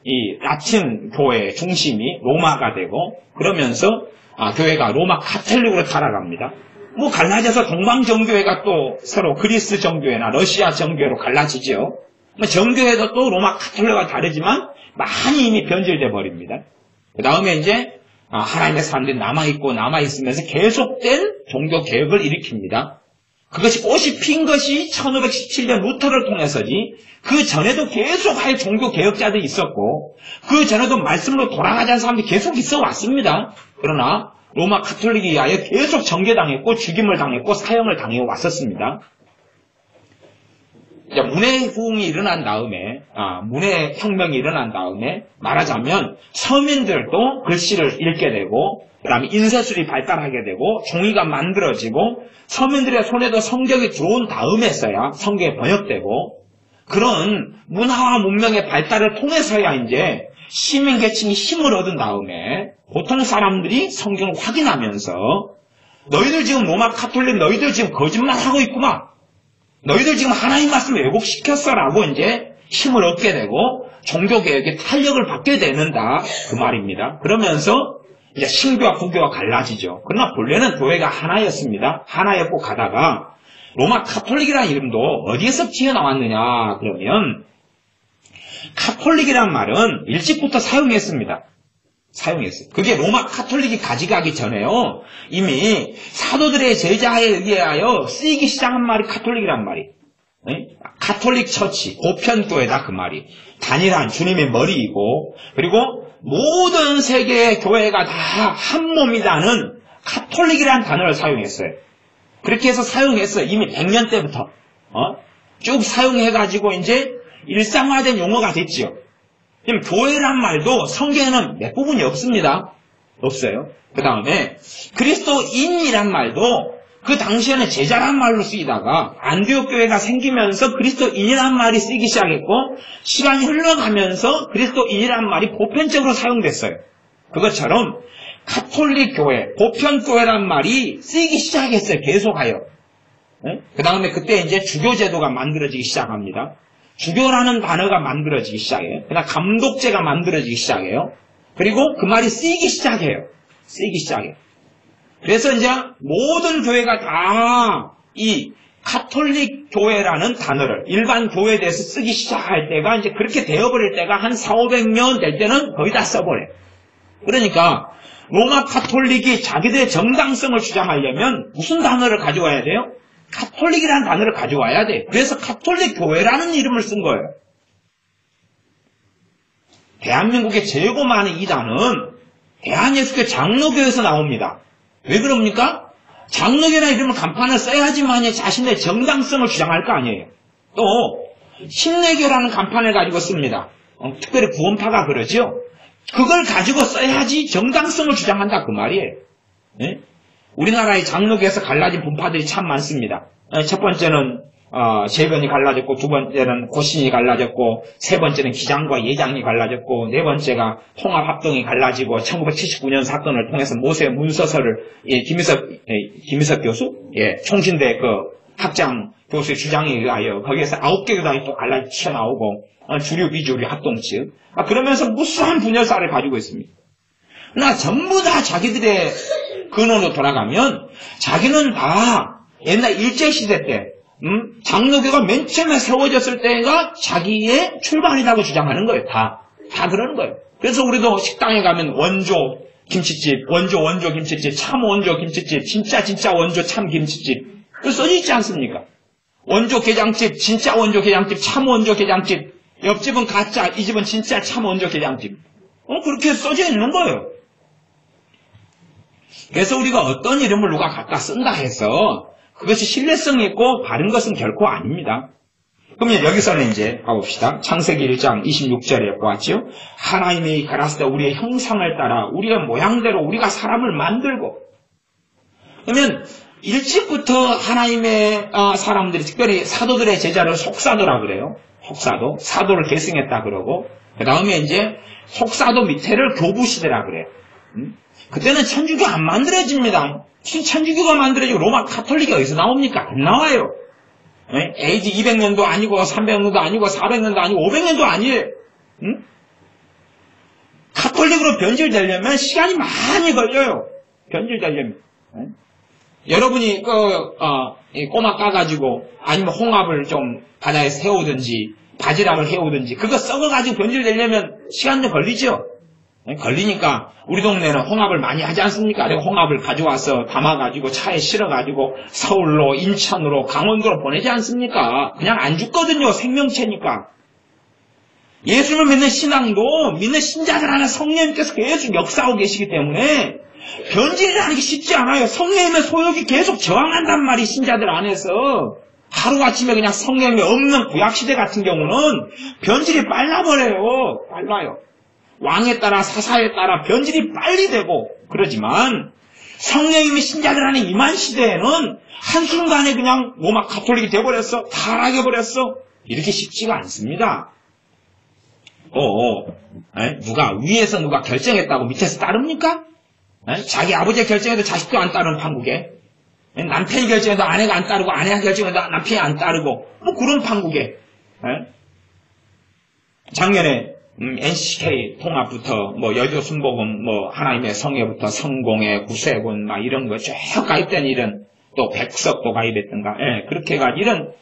이 라틴 교회의 중심이 로마가 되고 그러면서 교회가 로마 카톨릭으로 타락합니다. 뭐 갈라져서 동방정교회가 또 서로 그리스 정교회나 러시아 정교회로 갈라지죠. 정교회도 또 로마 카톨릭과 다르지만 많이 이미 변질돼 버립니다. 그 다음에 이제 하나님의 사람들이 남아있으면서 계속된 종교 개혁을 일으킵니다. 그것이 꽃이 핀 것이 1517년 루터를 통해서지 그 전에도 계속 할 종교 개혁자들이 있었고 그 전에도 말씀으로 돌아가자는 사람들이 계속 있어 왔습니다. 그러나 로마 카톨릭에 의하여 계속 정죄당했고 죽임을 당했고 사형을 당해 왔었습니다. 문해부흥이 일어난 다음에, 문해혁명이 일어난 다음에 말하자면 서민들도 글씨를 읽게 되고 그 다음에 인쇄술이 발달하게 되고 종이가 만들어지고 서민들의 손에도 성경이 들어온 다음에서야 성경이 번역되고 그런 문화와 문명의 발달을 통해서야 이제 시민계층이 힘을 얻은 다음에 보통 사람들이 성경을 확인하면서 너희들 지금 로마 카톨릭 너희들 지금 거짓말하고 있구만. 너희들 지금 하나님 말씀을 왜곡시켰어라고 이제 힘을 얻게 되고 종교개혁의 탄력을 받게 되는다 그 말입니다. 그러면서 이제 신교와 불교가 갈라지죠. 그러나 본래는 교회가 하나였습니다. 하나였고 가다가 로마 카톨릭이라는 이름도 어디에서 튀어나왔느냐 그러면 카톨릭이란 말은 일찍부터 사용했습니다. 사용했어요. 그게 로마 카톨릭이 가져가기 전에요. 이미 사도들의 제자에 의하여 쓰이기 시작한 말이 카톨릭이란 말이. 카톨릭 처치, 보편교회다 그 말이. 단일한 주님의 머리이고 그리고 모든 세계의 교회가 다 한 몸이라는 카톨릭이라는 단어를 사용했어요. 그렇게 해서 사용했어요. 이미 100년 때부터. 쭉 사용해가지고 이제 일상화된 용어가 됐지요. 지금 교회란 말도 성경에는 몇 부분이 없습니다. 없어요. 그 다음에 그리스도인이란 말도 그 당시에는 제자란 말로 쓰이다가 안디옥 교회가 생기면서 그리스도인이란 말이 쓰이기 시작했고 시간이 흘러가면서 그리스도인이란 말이 보편적으로 사용됐어요. 그것처럼 카톨릭 교회, 보편교회란 말이 쓰이기 시작했어요. 계속하여. 그 다음에 그때 이제 주교제도가 만들어지기 시작합니다. 주교라는 단어가 만들어지기 시작해요. 그다음 감독제가 만들어지기 시작해요. 그리고 그 말이 쓰이기 시작해요. 쓰이기 시작해요. 그래서 이제 모든 교회가 다 이 카톨릭 교회라는 단어를 일반 교회에 대해서 쓰기 시작할 때가 이제 그렇게 되어버릴 때가 한 400~500년 될 때는 거의 다 써버려요. 그러니까 로마 카톨릭이 자기들의 정당성을 주장하려면 무슨 단어를 가져와야 돼요? 카톨릭이라는 단어를 가져와야 돼. 그래서 카톨릭 교회라는 이름을 쓴 거예요. 대한민국의 최고 많은 이단은 대한예수교 장로교에서 나옵니다. 왜 그럽니까? 장로교라는 이름을 간판을 써야지만 자신의 정당성을 주장할 거 아니에요. 또 신내교라는 간판을 가지고 씁니다. 특별히 구원파가 그러죠. 그걸 가지고 써야지 정당성을 주장한다 그 말이에요. 예? 우리나라의 장로교에서 갈라진 분파들이 참 많습니다. 첫 번째는 재변이 갈라졌고, 두 번째는 고신이 갈라졌고, 세 번째는 기장과 예장이 갈라졌고, 네 번째가 통합합동이 갈라지고, 1979년 사건을 통해서 모세 문서서를 김희석 교수, 총신대 그 학장 교수의 주장에 의하여 거기에서 9개 교단이 또 갈라져 튀어나오고, 주류 비주류 합동측, 그러면서 무수한 분열사를 가지고 있습니다. 그러나 전부 다 자기들의 근원으로 돌아가면 자기는 다 옛날 일제시대 때 장로교가 맨 처음에 세워졌을 때가 자기의 출발이라고 주장하는 거예요. 다 그러는 거예요. 그래서 우리도 식당에 가면 원조 김치집, 원조 김치집, 참 원조 김치집, 진짜 원조 참 김치집 그 써져 있지 않습니까? 원조 게장집, 진짜 원조 게장집, 참 원조 게장집, 옆집은 가짜, 이 집은 진짜 참 원조 게장집. 그렇게 써져 있는 거예요. 그래서 우리가 어떤 이름을 누가 갖다 쓴다 해서 그것이 신뢰성이 있고 바른 것은 결코 아닙니다. 그러면 여기서는 이제 가봅시다. 창세기 1장 26절에 보았죠. 하나님이 가라사대 우리의 형상을 따라 우리의 모양대로 우리가 사람을 만들고. 그러면 일찍부터 하나님의 사람들이 특별히 사도들의 제자를 속사도라 그래요. 속사도, 사도를 계승했다 그러고, 그 다음에 이제 속사도 밑에를 교부시대라 그래요. 그때는 천주교 안 만들어집니다. 천주교가 만들어지고 로마 카톨릭이 어디서 나옵니까? 안 나와요. AD 200년도 아니고 300년도 아니고 400년도 아니고 500년도 아니에요. 카톨릭으로 변질되려면 시간이 많이 걸려요. 변질되려면. 여러분이 꼬막 까가지고 아니면 홍합을 좀 바다에 세우든지 바지락을 해오든지 그거 썩어가지고 변질되려면 시간 좀 걸리죠. 걸리니까 우리 동네는 홍합을 많이 하지 않습니까? 홍합을 가져와서 담아가지고 차에 실어가지고 서울로 인천으로 강원도로 보내지 않습니까? 그냥 안 죽거든요. 생명체니까. 예수를 믿는 신앙도 믿는 신자들 안에 성령님께서 계속 역사하고 계시기 때문에 변질이라는 게 쉽지 않아요. 성령님의 소욕이 계속 저항한단 말이 신자들 안에서. 하루아침에 그냥 성령이 없는 구약시대 같은 경우는 변질이 빨라버려요. 빨라요. 왕에 따라 사사에 따라 변질이 빨리 되고 그러지만 성령님이 신자들 안에 임한 시대에는 한순간에 그냥 막 가톨릭이 돼버렸어. 타락해버렸어. 이렇게 쉽지가 않습니다. 누가 위에서 누가 결정했다고 밑에서 따릅니까? 자기 아버지가 결정해도 자식도 안 따르는 판국에, 남편이 결정해도 아내가 안 따르고 아내가 결정해도 남편이 안 따르고 그런 판국에. 작년에 NCK 통합부터 여의도 순복음 하나님의 성회부터 성공회 구세군 막 이런 거 쭉 가입된 이런 또 백석도 가입했던가 그렇게 해가지고 이런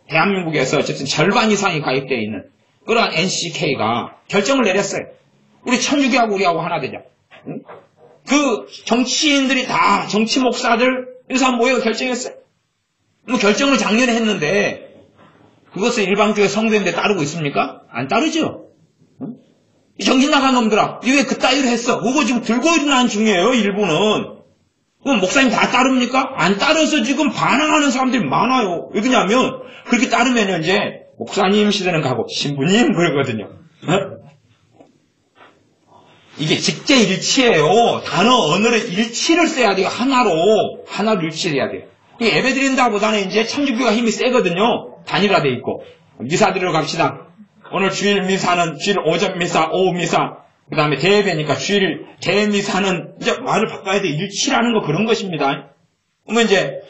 대한민국에서 어쨌든 절반 이상이 가입되어 있는 그러한 NCK가 결정을 내렸어요. 우리 천주교하고 우리하고 하나 되자. 그 정치인들이 다 정치 목사들 의사 모여 결정했어요. 결정을 작년에 했는데 그것을 일방적으로 성도인데 따르고 있습니까? 안 따르죠. 이 정신 나간 놈들아, 이 왜 그따위로 했어? 그거 지금 들고 일어나는 중이에요. 일부는. 그럼 목사님 다 따릅니까? 안 따라서 지금 반항하는 사람들이 많아요. 왜 그러냐면 그렇게 따르면 이제 목사님 시대는 가고 신부님 그러거든요. 이게 직제일치예요. 단어 언어를 일치를 써야 돼요. 하나로 일치를 해야 돼요. 예배 드린다보다는 이제 천주교가 힘이 세거든요. 단일화돼 있고. 미사 드리러 갑시다. 오늘 주일 미사는 주일 오전 미사, 오후 미사, 그 다음에 대예배니까 주일 대미사는 이제 말을 바꿔야 돼. 일치라는 거 그런 것입니다. 그러면 이제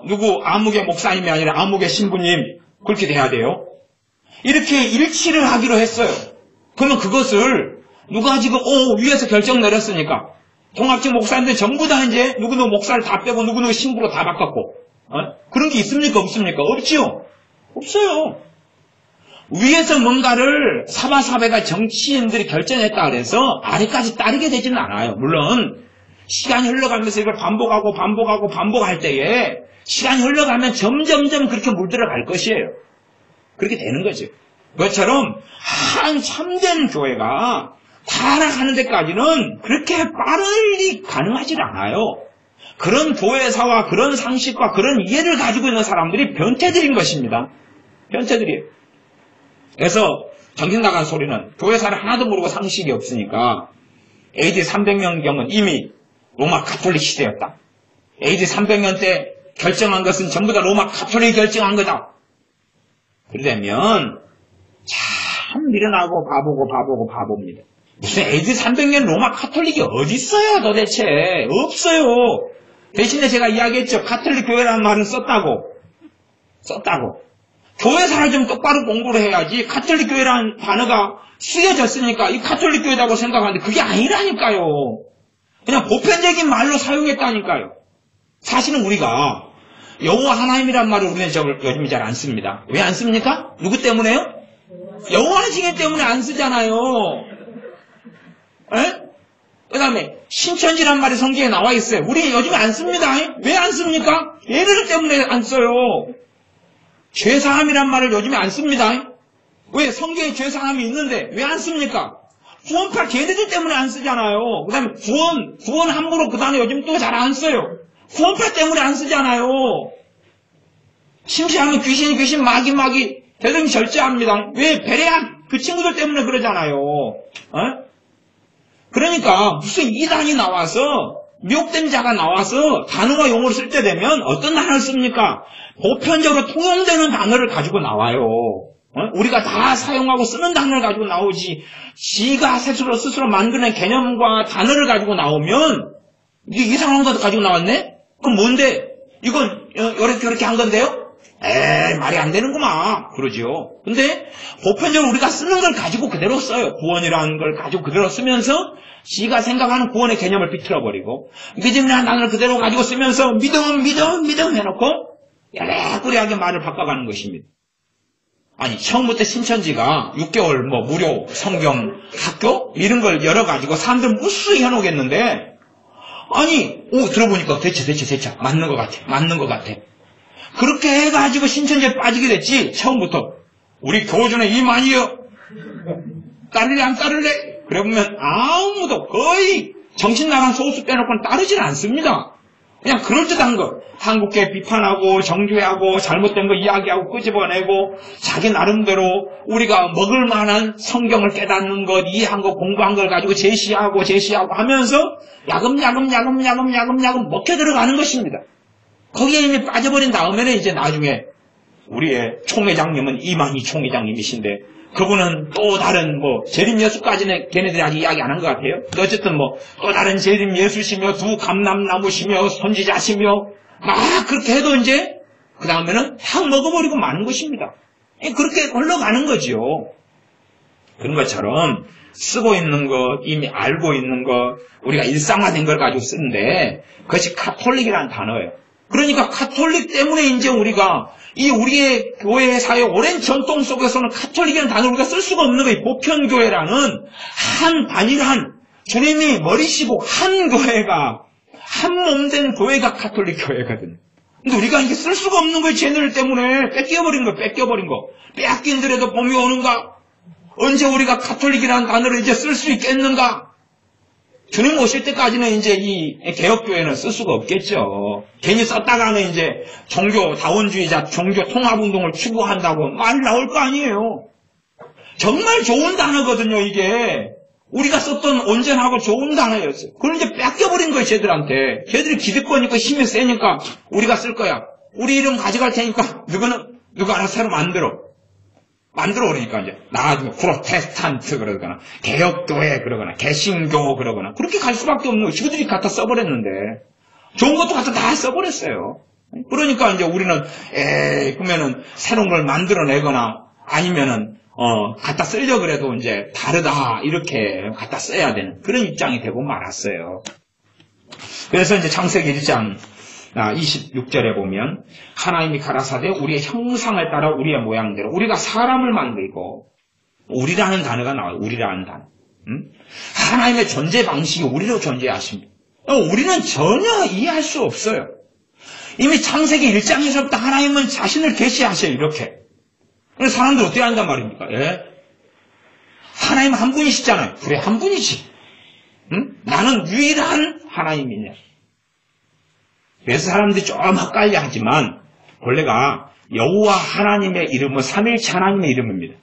누구 아무개 목사님이 아니라 아무개 신부님 그렇게 돼야 돼요. 이렇게 일치를 하기로 했어요. 그러면 그것을 누가 지금 위에서 결정 내렸으니까 통합적 목사님들 전부 다 이제 누구누구 목사를 다 빼고 누구누구 신부로 다 바꿨고 그런 게 있습니까? 없습니까? 없지요. 없어요. 위에서 뭔가를 사바사배가 정치인들이 결정했다 그래서 아래까지 따르게 되지는 않아요. 물론 시간이 흘러가면서 이걸 반복할 때에 시간이 흘러가면 점점점 그렇게 물들어갈 것이에요. 그렇게 되는 거죠. 그것처럼 한 참된 교회가 타락하는 데까지는 그렇게 빠르게 가능하지 않아요. 그런 교회사와 그런 상식과 그런 이해를 가지고 있는 사람들이 변태들인 것입니다. 변태들이에요. 그래서 정신 나간 소리는 교회사를 하나도 모르고 상식이 없으니까 AD 300년경은 이미 로마 가톨릭 시대였다. AD 300년 때 결정한 것은 전부 다 로마 가톨릭이 결정한 거다. 그러려면 참 미련하고 바보입니다. 무슨 AD 300년 로마 가톨릭이 어디 있어요 도대체. 없어요. 대신에 제가 이야기했죠. 가톨릭 교회라는 말은 썼다고. 교회사를 좀 똑바로 공부를 해야지. 가톨릭 교회라는 단어가 쓰여졌으니까 이 가톨릭 교회라고 생각하는데 그게 아니라니까요. 그냥 보편적인 말로 사용했다니까요. 사실은 우리가 여호와 하나님이란 말을 우리는 요즘 잘 안 씁니다. 왜 안 씁니까? 누구 때문에요? 여호와의 징계 때문에 안 쓰잖아요. 그 다음에 신천지란 말이 성경에 나와 있어요. 우리 요즘에 안 씁니다. 왜 안 씁니까? 얘네들 때문에 안 써요. 죄사함이란 말을 요즘에 안 씁니다. 왜? 성경에 죄사함이 있는데 왜 안 씁니까? 구원파 걔네들 때문에 안 쓰잖아요. 그 다음에 구원 함부로 그 단어 요즘 또 잘 안 써요. 구원파 때문에 안 쓰잖아요. 심시하면 귀신 마귀 대등히 절제합니다. 왜? 베레아 그 친구들 때문에 그러잖아요. 그러니까 무슨 이단이 나와서 미혹된 자가 나와서 단어와 용어를 쓸 때 되면 어떤 단어를 씁니까? 보편적으로 통용되는 단어를 가지고 나와요. 우리가 다 사용하고 쓰는 단어를 가지고 나오지 지가 스스로 만드는 개념과 단어를 가지고 나오면 이게 이상한 거 가지고 나왔네? 그럼 뭔데? 이건 이렇게 한 건데요? 말이 안 되는구만. 그러지요. 근데 보편적으로 우리가 쓰는 걸 가지고 그대로 써요. 구원이라는 걸 가지고 그대로 쓰면서 지가 생각하는 구원의 개념을 비틀어버리고 믿음이라는 단어를 그대로 가지고 쓰면서 믿음 해놓고 야래꾸리하게 말을 바꿔가는 것입니다. 아니 처음부터 신천지가 6개월 무료 성경 학교 이런 걸 열어가지고 사람들 무수히 해놓겠는데 아니 들어보니까 대체 맞는 것 같아. 그렇게 해가지고 신천지에 빠지게 됐지. 처음부터 우리 교주는 이만이요 따를래 안 따를래? 그래 보면 아무도 거의 정신 나간 소수 빼놓고는 따르질 않습니다. 그냥 그럴듯한 거 한국계 비판하고 정죄하고 잘못된 거 이야기하고 끄집어내고 자기 나름대로 우리가 먹을 만한 성경을 깨닫는 것 이해한 거 공부한 걸 가지고 제시하고 하면서 야금야금 먹혀 들어가는 것입니다. 거기에 이미 빠져버린 다음에는 이제 나중에 우리의 총회장님은 이만희 총회장님이신데 그분은 또 다른 재림 예수까지는 걔네들이 아직 이야기 안 한 것 같아요. 어쨌든 또 다른 재림 예수시며 두 감람나무시며 선지자시며 막 그렇게 해도 이제 그 다음에는 확 먹어버리고 마는 것입니다. 그렇게 흘러가는 거지요. 그런 것처럼 쓰고 있는 것, 이미 알고 있는 것, 우리가 일상화된 걸 가지고 쓰는데 그것이 가톨릭이라는 단어예요. 그러니까 가톨릭 때문에 이제 우리가 우리의 교회사의 오랜 전통 속에서는 가톨릭이라는 단어를 우리가 쓸 수가 없는 거예요. 보편교회라는 한 단일한 주님이 머리시고 한 교회가 한 몸된 교회가 가톨릭 교회거든요. 근데 우리가 이게 쓸 수가 없는 거예요. 쟤네들 때문에 뺏겨버린 거. 빼앗긴들에도 봄이 오는가? 언제 우리가 가톨릭이라는 단어를 이제 쓸 수 있겠는가? 주님 오실 때까지는 이제 이 개혁교회는 쓸 수가 없겠죠. 괜히 썼다가는 이제 종교 다원주의자, 종교 통합운동을 추구한다고 말 나올 거 아니에요. 정말 좋은 단어거든요, 이게. 우리가 썼던 온전하고 좋은 단어였어요. 그걸 이제 뺏겨버린 거예요, 쟤들한테. 쟤들이 기득권이니까 힘이 세니까 우리가 쓸 거야. 우리 이름 가져갈 테니까 누가 알아서 새로 만들어 그러니까 이제 나중에 프로테스탄트 그러거나 개혁교회 그러거나 개신교 그러거나 그렇게 갈 수밖에 없는 거예요. 지그들이 갖다 써버렸는데 좋은 것도 갖다 다 써버렸어요. 그러니까 이제 우리는 그러면은 새로운 걸 만들어내거나 아니면은 갖다 쓰려고 그래도 이제 다르다 이렇게 갖다 써야 되는 그런 입장이 되고 말았어요. 그래서 이제 창세기 1장 26절에 보면 하나님이 가라사대 우리의 형상을 따라 우리의 모양대로 우리가 사람을 만들고 우리라는 단어가 나와요. 우리라는 단어. 하나님의 존재 방식이 우리로 존재하십니다. 우리는 전혀 이해할 수 없어요. 이미 창세기 1장에서부터 하나님은 자신을 계시하셔요. 이렇게. 그래서 사람들 어떻게 한단 말입니까? 하나님 한 분이시잖아요. 그래 한 분이지. 나는 유일한 하나님이냐. 그래서 사람들이 좀 헷갈려 하지만 본래가 여호와 하나님의 이름은 삼일체 하나님의 이름입니다.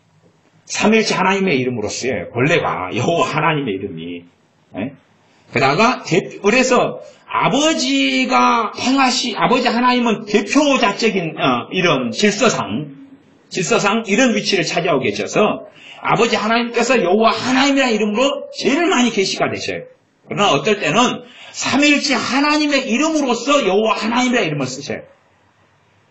삼일체 하나님의 이름으로 쓰여요. 본래가 여호와 하나님의 이름이. 게다가 그래서 아버지가 아버지 하나님은 대표자적인 이런 질서상 이런 위치를 차지하고 계셔서 아버지 하나님께서 여호와 하나님이라는 이름으로 제일 많이 계시가 되셔요. 그러나 어떨 때는 삼일체 하나님의 이름으로서 여호와 하나님이라는 이름을 쓰셔요.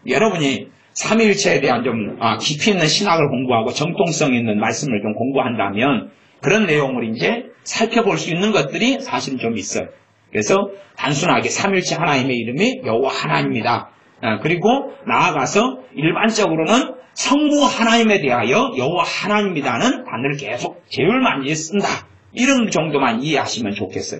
여러분이 삼일체에 대한 좀 깊이 있는 신학을 공부하고 정통성 있는 말씀을 좀 공부한다면 그런 내용을 이제 살펴볼 수 있는 것들이 사실 좀 있어요. 그래서 단순하게 삼일체 하나님의 이름이 여호와 하나님이다. 그리고 나아가서 일반적으로는 성부 하나님에 대하여 여호와 하나님이라는 단어를 계속 제일 많이 쓴다. 이런 정도만 이해하시면 좋겠어요.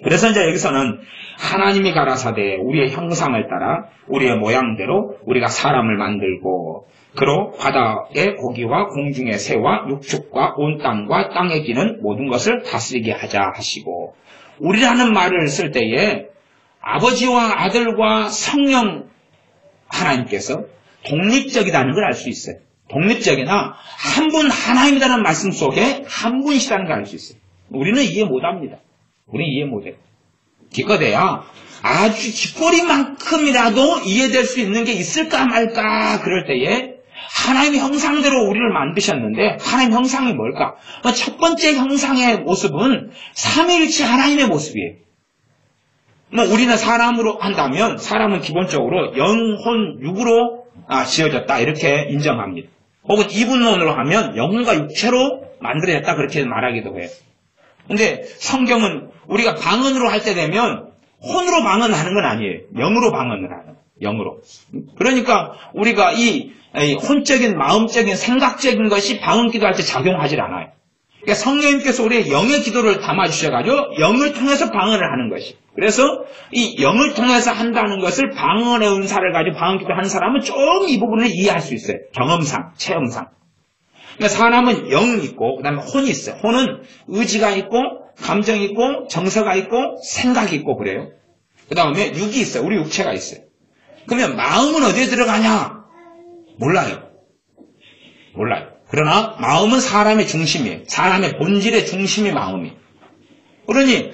그래서 이제 여기서는 하나님이 가라사대 우리의 형상을 따라 우리의 모양대로 우리가 사람을 만들고 그로 바다의 고기와 공중의 새와 육축과 온 땅과 땅에 기는 모든 것을 다스리게 하자 하시고 우리라는 말을 쓸 때에 아버지와 아들과 성령 하나님께서 독립적이라는 걸 알 수 있어요. 독립적이나 한 분 하나님이라는 말씀 속에 한 분이시라는 걸 알 수 있어요. 우리는 이해 못합니다. 우리는 이해 못해요. 기껏해야 아주 쥐꼬리만큼이라도 이해될 수 있는 게 있을까 말까 그럴 때에 하나님의 형상대로 우리를 만드셨는데 하나님 형상이 뭘까? 첫 번째 형상의 모습은 삼위일체 하나님의 모습이에요. 우리는 사람으로 한다면 사람은 기본적으로 영혼, 육으로 지어졌다 이렇게 인정합니다. 혹은 이분론으로 하면 영혼과 육체로 만들어졌다 그렇게 말하기도 해요. 근데 성경은 우리가 방언으로 할 때 되면 혼으로 방언하는 건 아니에요. 영으로 방언을 하는 영으로. 그러니까 우리가 이 혼적인 마음적인 생각적인 것이 방언 기도할 때 작용하질 않아요. 그러니까 성령님께서 우리의 영의 기도를 담아주셔가지고 영을 통해서 방언을 하는 것이. 그래서 이 영을 통해서 한다는 것을 방언의 은사를 가지고 방언 기도를 하는 사람은 좀 이 부분을 이해할 수 있어요. 경험상, 체험상. 그러니까 사람은 영이 있고 그다음에 혼이 있어요. 혼은 의지가 있고 감정이 있고 정서가 있고 생각이 있고 그래요. 그 다음에 육이 있어요. 우리 육체가 있어요. 그러면 마음은 어디에 들어가냐? 몰라요. 그러나 마음은 사람의 중심이에요. 사람의 본질의 중심이 마음이에요. 그러니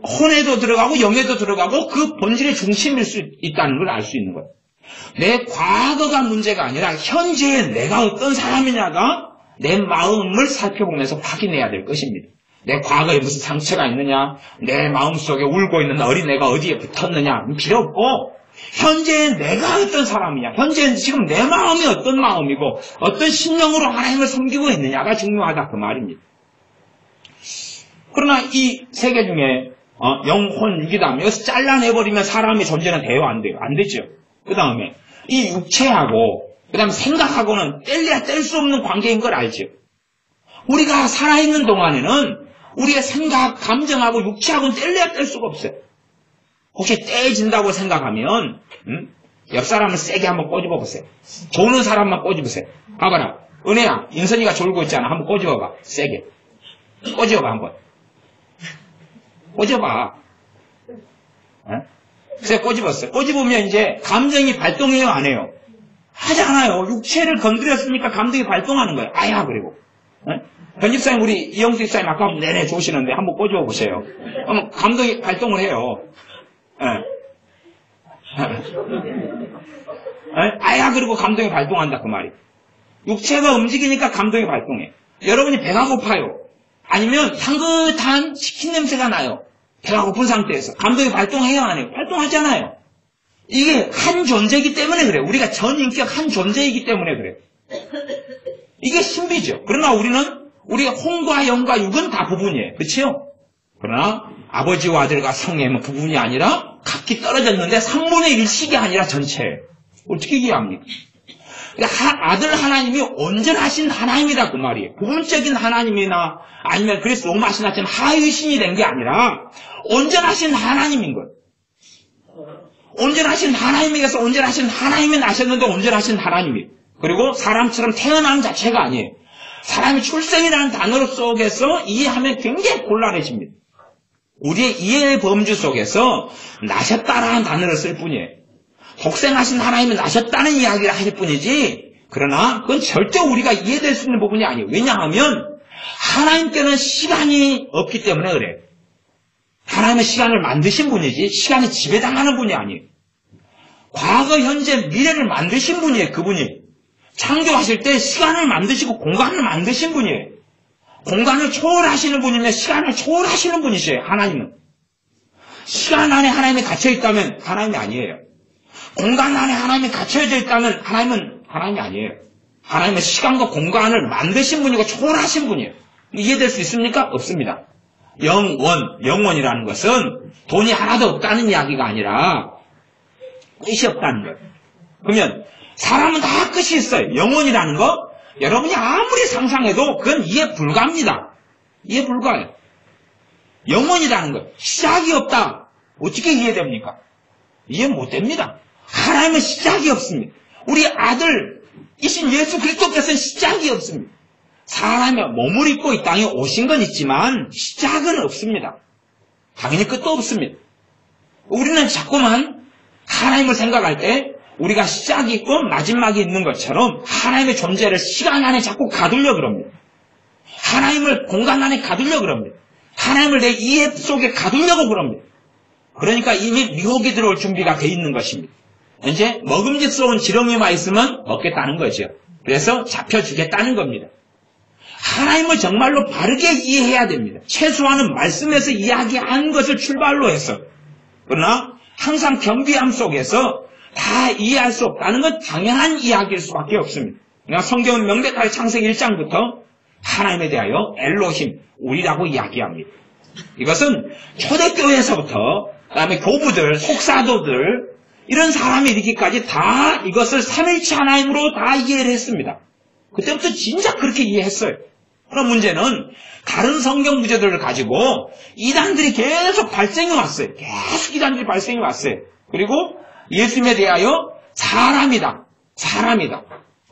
혼에도 들어가고 영에도 들어가고 그 본질의 중심일 수 있다는 걸 알 수 있는 거예요. 내 과거가 문제가 아니라 현재의 내가 어떤 사람이냐가 내 마음을 살펴보면서 확인해야 될 것입니다. 내 과거에 무슨 상처가 있느냐, 내 마음속에 울고 있는 어린애가 어디에 붙었느냐 필요 없고 현재의 내가 어떤 사람이냐, 현재는 지금 내 마음이 어떤 마음이고 어떤 신령으로 하나님을 섬기고 있느냐가 중요하다 그 말입니다. 그러나 이 세계 중에 영혼, 육이다. 여기서 잘라내버리면 사람의 존재는 돼요? 안 돼요? 안 되죠. 그 다음에 이 육체하고 그 다음에 생각하고는 뗄래야 뗄 수 없는 관계인 걸 알죠. 우리가 살아있는 동안에는 우리의 생각, 감정하고 육체하고는 뗄래야 뗄 수가 없어요. 혹시 떼진다고 생각하면 옆 사람을 세게 한번 꼬집어 보세요. 조는 사람만 꼬집으세요. 봐봐라. 은혜야, 인선이가 졸고 있잖아. 한번 꼬집어봐. 세게. 꼬집어봐 한번. 꼬집어봐. 그래서 꼬집었어요. 꼬집으면 이제 감정이 발동해요, 안 해요? 하지 않아요. 육체를 건드렸으니까 감정이 발동하는 거예요. 아야, 그리고. 편집사님, 우리 이영수 집사님 아까 내내 좋으시는데 한번 꼬집어 보세요. 그러면 감정이 발동을 해요. 아야, 그리고 감정이 발동한다, 그 말이. 육체가 움직이니까 감정이 발동해. 여러분이 배가 고파요. 아니면 향긋한 치킨 냄새가 나요. 배가 고픈 상태에서. 감정이 발동해요, 안 해요? 발동하잖아요. 이게 한 존재이기 때문에 그래요. 우리가 전인격 한 존재이기 때문에 그래요. 이게 신비죠. 그러나 우리의 혼과 영과 육은 다 부분이에요. 그렇죠? 그러나 아버지와 아들과 성령은 부분이 아니라 각기 떨어졌는데 3분의 1씩이 아니라 전체예요. 어떻게 이해합니까? 그러니까 아들 하나님이 온전하신 하나님이다 그 말이에요. 부분적인 하나님이나 아니면 그래서 로마 신화처럼 하위신이 된 게 아니라 온전하신 하나님인 거예요. 온전하신 하나님에게서 온전하신 하나님이 나셨는데 온전하신 하나님이에요. 그리고 사람처럼 태어나는 자체가 아니에요. 사람이 출생이라는 단어 속에서 이해하면 굉장히 곤란해집니다. 우리의 이해의 범주 속에서 나셨다라는 단어를 쓸 뿐이에요. 독생하신 하나님이 나셨다는 이야기를 하실 뿐이지 그러나 그건 절대 우리가 이해될 수 있는 부분이 아니에요. 왜냐하면 하나님께는 시간이 없기 때문에 그래요. 하나님은 시간을 만드신 분이지 시간이 지배당하는 분이 아니에요. 과거, 현재, 미래를 만드신 분이에요. 그분이. 창조하실 때 시간을 만드시고 공간을 만드신 분이에요. 공간을 초월하시는 분이면 시간을 초월하시는 분이세요. 하나님은. 시간 안에 하나님이 갇혀있다면 하나님이 아니에요. 공간 안에 하나님이 갇혀져 있다면 하나님은 하나님이 아니에요. 하나님은 시간과 공간을 만드신 분이고 초월하신 분이에요. 이해될 수 있습니까? 없습니다. 영원이라는 것은 돈이 하나도 없다는 이야기가 아니라 끝이 없다는 거예요. 그러면 사람은 다 끝이 있어요. 영원이라는 거 여러분이 아무리 상상해도 그건 이해 불가합니다. 이해 불가해요. 영원이라는 거 시작이 없다. 어떻게 이해됩니까? 이해 못됩니다. 하나님은 시작이 없습니다. 우리 아들이신 예수 그리스도께서는 시작이 없습니다. 사람의 몸을 입고 이 땅에 오신 건 있지만 시작은 없습니다. 당연히 끝도 없습니다. 우리는 자꾸만 하나님을 생각할 때 우리가 시작이 있고 마지막이 있는 것처럼 하나님의 존재를 시간 안에 자꾸 가두려 그럽니다. 하나님을 공간 안에 가두려 그럽니다. 하나님을 내 이해 속에 가두려고 그럽니다. 그러니까 이미 미혹이 들어올 준비가 돼 있는 것입니다. 이제 먹음직스러운 지렁이만 있으면 먹겠다는 거죠. 그래서 잡혀주겠다는 겁니다. 하나님을 정말로 바르게 이해해야 됩니다. 최소한은 말씀에서 이야기한 것을 출발로 해서. 그러나 항상 경비함 속에서 다 이해할 수 없다는 건 당연한 이야기일 수밖에 없습니다. 그러니까 성경은 명백하게 창세기 1장부터 하나님에 대하여 엘로힘, 우리라고 이야기합니다. 이것은 초대교회에서부터 그다음에 교부들, 속사도들 이런 사람이 이르기까지 다 이것을 삼위일체 하나님으로 다 이해를 했습니다. 그때부터 진짜 그렇게 이해했어요. 그런 문제는 다른 성경 구절들을 가지고 이단들이 계속 발생해 왔어요. 계속 이단들이 발생해 왔어요. 그리고 예수님에 대하여 사람이다.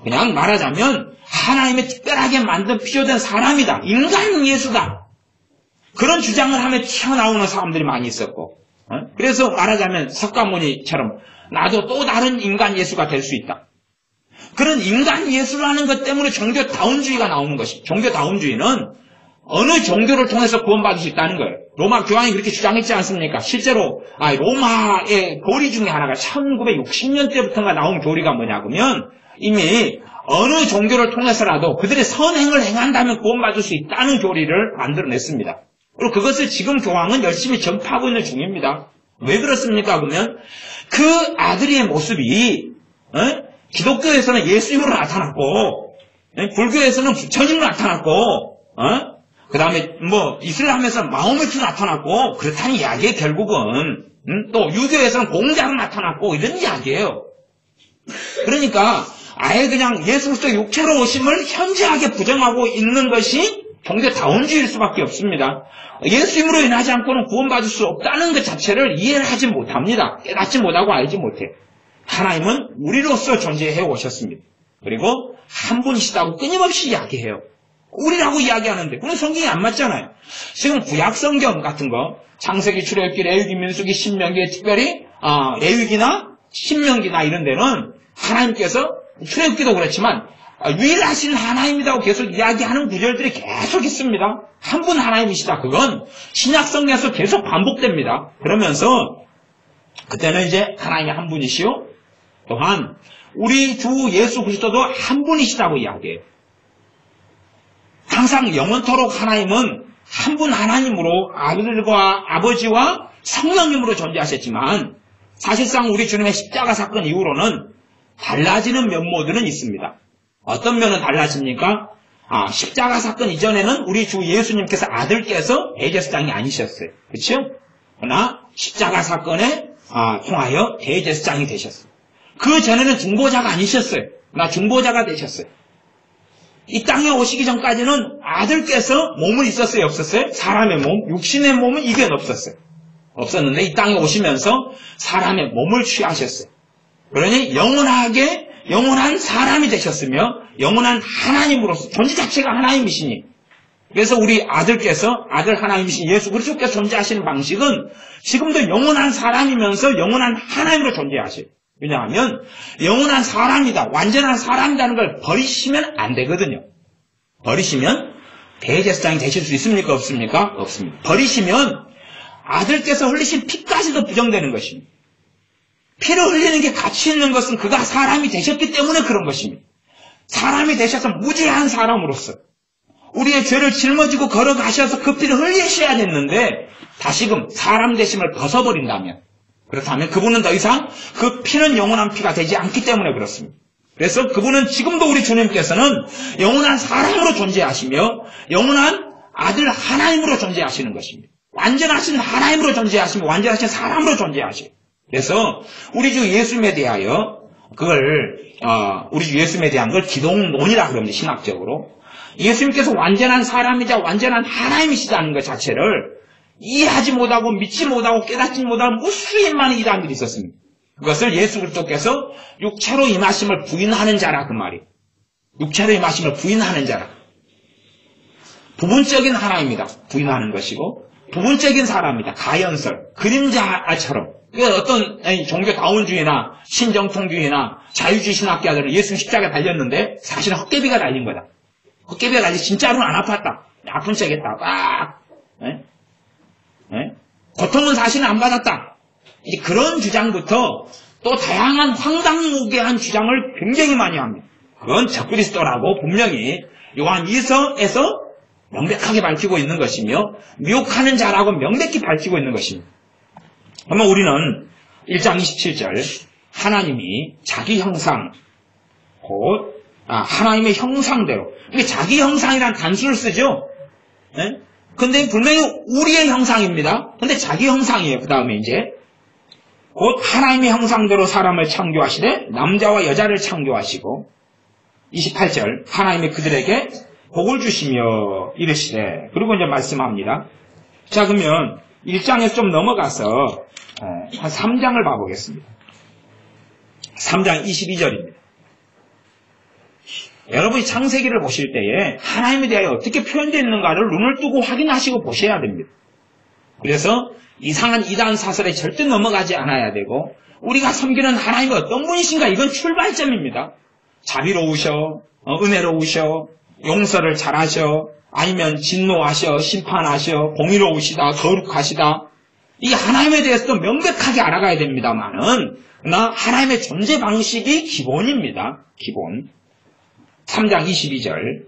그냥 말하자면 하나님이 특별하게 만든 필요된 사람이다. 인간 예수다. 그런 주장을 하며 튀어나오는 사람들이 많이 있었고, 그래서 말하자면 석가모니처럼 나도 또 다른 인간 예수가 될 수 있다. 그런 인간 예수라는 것 때문에 종교다운주의가 나오는 것입니다. 종교다운주의는 어느 종교를 통해서 구원받을 수 있다는 거예요. 로마 교황이 그렇게 주장했지 않습니까? 실제로 로마의 교리 중에 하나가 1960년대부터가 나온 교리가 뭐냐면 이미 어느 종교를 통해서라도 그들의 선행을 행한다면 구원받을 수 있다는 교리를 만들어냈습니다. 그리고 그것을 지금 교황은 열심히 전파하고 있는 중입니다. 왜 그렇습니까? 그러면 그 아들의 모습이 기독교에서는 예수님으로 나타났고 불교에서는 부처님으로 나타났고 그 다음에 이슬람에서 마호메트로 나타났고 그렇다는 이야기에 결국은 또 유교에서는 공자로 나타났고 이런 이야기예요. 그러니까 아예 그냥 예수 그리스도의 육체로 오심을 현저하게 부정하고 있는 것이 종교다운주의일 수밖에 없습니다. 예수님으로 인하지 않고는 구원받을 수 없다는 것 자체를 이해를 하지 못합니다. 깨닫지 못하고 알지 못해. 하나님은 우리로서 존재해 오셨습니다. 그리고 한 분이시다고 끊임없이 이야기해요. 우리라고 이야기하는데 그건 성경이 안 맞잖아요. 지금 구약성경 같은 거 창세기, 출애굽기, 레위기, 민수기, 신명기에 특별히 레위기나 신명기나 이런 데는 하나님께서 출애굽기도 그렇지만 유일하신 하나님이라고 계속 이야기하는 구절들이 계속 있습니다. 한 분 하나님이시다. 그건 신약성경에서 계속 반복됩니다. 그러면서 그때는 이제 하나님이 한 분이시요 또한 우리 주 예수 그리스도도 한 분이시다고 이야기해요. 항상 영원토록 하나님은 한 분 하나님으로 아들과 아버지와 성령님으로 존재하셨지만 사실상 우리 주님의 십자가 사건 이후로는 달라지는 면모들은 있습니다. 어떤 면은 달라집니까? 십자가 사건 이전에는 우리 주 예수님께서 아들께서 대제사장이 아니셨어요. 그렇죠? 그러나 십자가 사건에 통하여 대제사장이 되셨어요. 그 전에는 중보자가 아니셨어요. 그러나 중보자가 되셨어요. 이 땅에 오시기 전까지는 아들께서 몸은 있었어요? 없었어요? 사람의 몸, 육신의 몸은 이견 없었어요. 없었는데 이 땅에 오시면서 사람의 몸을 취하셨어요. 그러니 영원한 사람이 되셨으며 영원한 하나님으로서 존재 자체가 하나님이시니 그래서 우리 아들께서 아들 하나님이신 예수 그리스도께서 존재하시는 방식은 지금도 영원한 사람이면서 영원한 하나님으로 존재하셔요. 왜냐하면 영원한 사람이다, 완전한 사람이라는 걸 버리시면 안 되거든요. 버리시면 대제사장이 되실 수 있습니까? 없습니까? 없습니다. 버리시면 아들께서 흘리신 피까지도 부정되는 것입니다. 피를 흘리는 게 가치 있는 것은 그가 사람이 되셨기 때문에 그런 것입니다. 사람이 되셔서 무죄한 사람으로서 우리의 죄를 짊어지고 걸어가셔서 그 피를 흘리셔야 됐는데 다시금 사람 되심을 벗어버린다면, 그렇다면 그분은 더 이상 그 피는 영원한 피가 되지 않기 때문에 그렇습니다. 그래서 그분은 지금도 우리 주님께서는 영원한 사람으로 존재하시며 영원한 아들 하나님으로 존재하시는 것입니다. 완전하신 하나님으로 존재하시며 완전하신 사람으로 존재하시고, 그래서 우리 주 예수님에 대하여 우리 주 예수님에 대한 걸 기독론이라 그럽니다. 신학적으로 예수님께서 완전한 사람이자 완전한 하나님이시다는 것 자체를 이해하지 못하고 믿지 못하고 깨닫지 못하는 무수히 많은 이단들이 있었습니다. 그것을 예수 그리스도께서 육체로 임하심을 부인하는 자라, 그 말이. 육체로 임하심을 부인하는 자라. 부분적인 하나입니다. 부인하는 것이고, 부분적인 사람이다. 가연설, 그림자처럼. 어떤 종교다운주의나 신정통주의나 자유주의 신학자들은 예수님 십자가에 달렸는데 사실은 헛개비가 달린 거다. 헛개비가 달리 진짜로는 안 아팠다. 아픈 척했다. 고통은 사실은 안 받았다. 이제 그런 주장부터 또 다양한 황당무계한 주장을 굉장히 많이 합니다. 그건 적그리스도라고 분명히 요한 2서에서 명백하게 밝히고 있는 것이며 미혹하는 자라고 명백히 밝히고 있는 것입니다. 그러면 우리는 1장 27절 하나님이 자기 형상, 하나님의 형상대로, 이게 자기 형상이란 단수를 쓰죠. 근데 분명히 우리의 형상입니다. 근데 자기 형상이에요. 그 다음에 이제 곧 하나님의 형상대로 사람을 창조하시되 남자와 여자를 창조하시고, 28절 하나님이 그들에게 복을 주시며 이르시되, 그리고 이제 말씀합니다. 자, 그러면 1장에서 좀 넘어가서 한 3장을 봐보겠습니다. 3장 22절입니다. 여러분이 창세기를 보실 때에 하나님에 대하여 어떻게 표현되어 있는가를 눈을 뜨고 확인하시고 보셔야 됩니다. 그래서 이상한 이단 사설에 절대 넘어가지 않아야 되고, 우리가 섬기는 하나님이 어떤 분이신가, 이건 출발점입니다. 자비로우셔, 은혜로우셔, 용서를 잘하셔, 아니면 진노하셔, 심판하셔, 공의로우시다, 거룩하시다. 이 하나님에 대해서도 명백하게 알아가야 됩니다만은, 그러나 하나님의 존재 방식이 기본입니다. 기본. 3장 22절.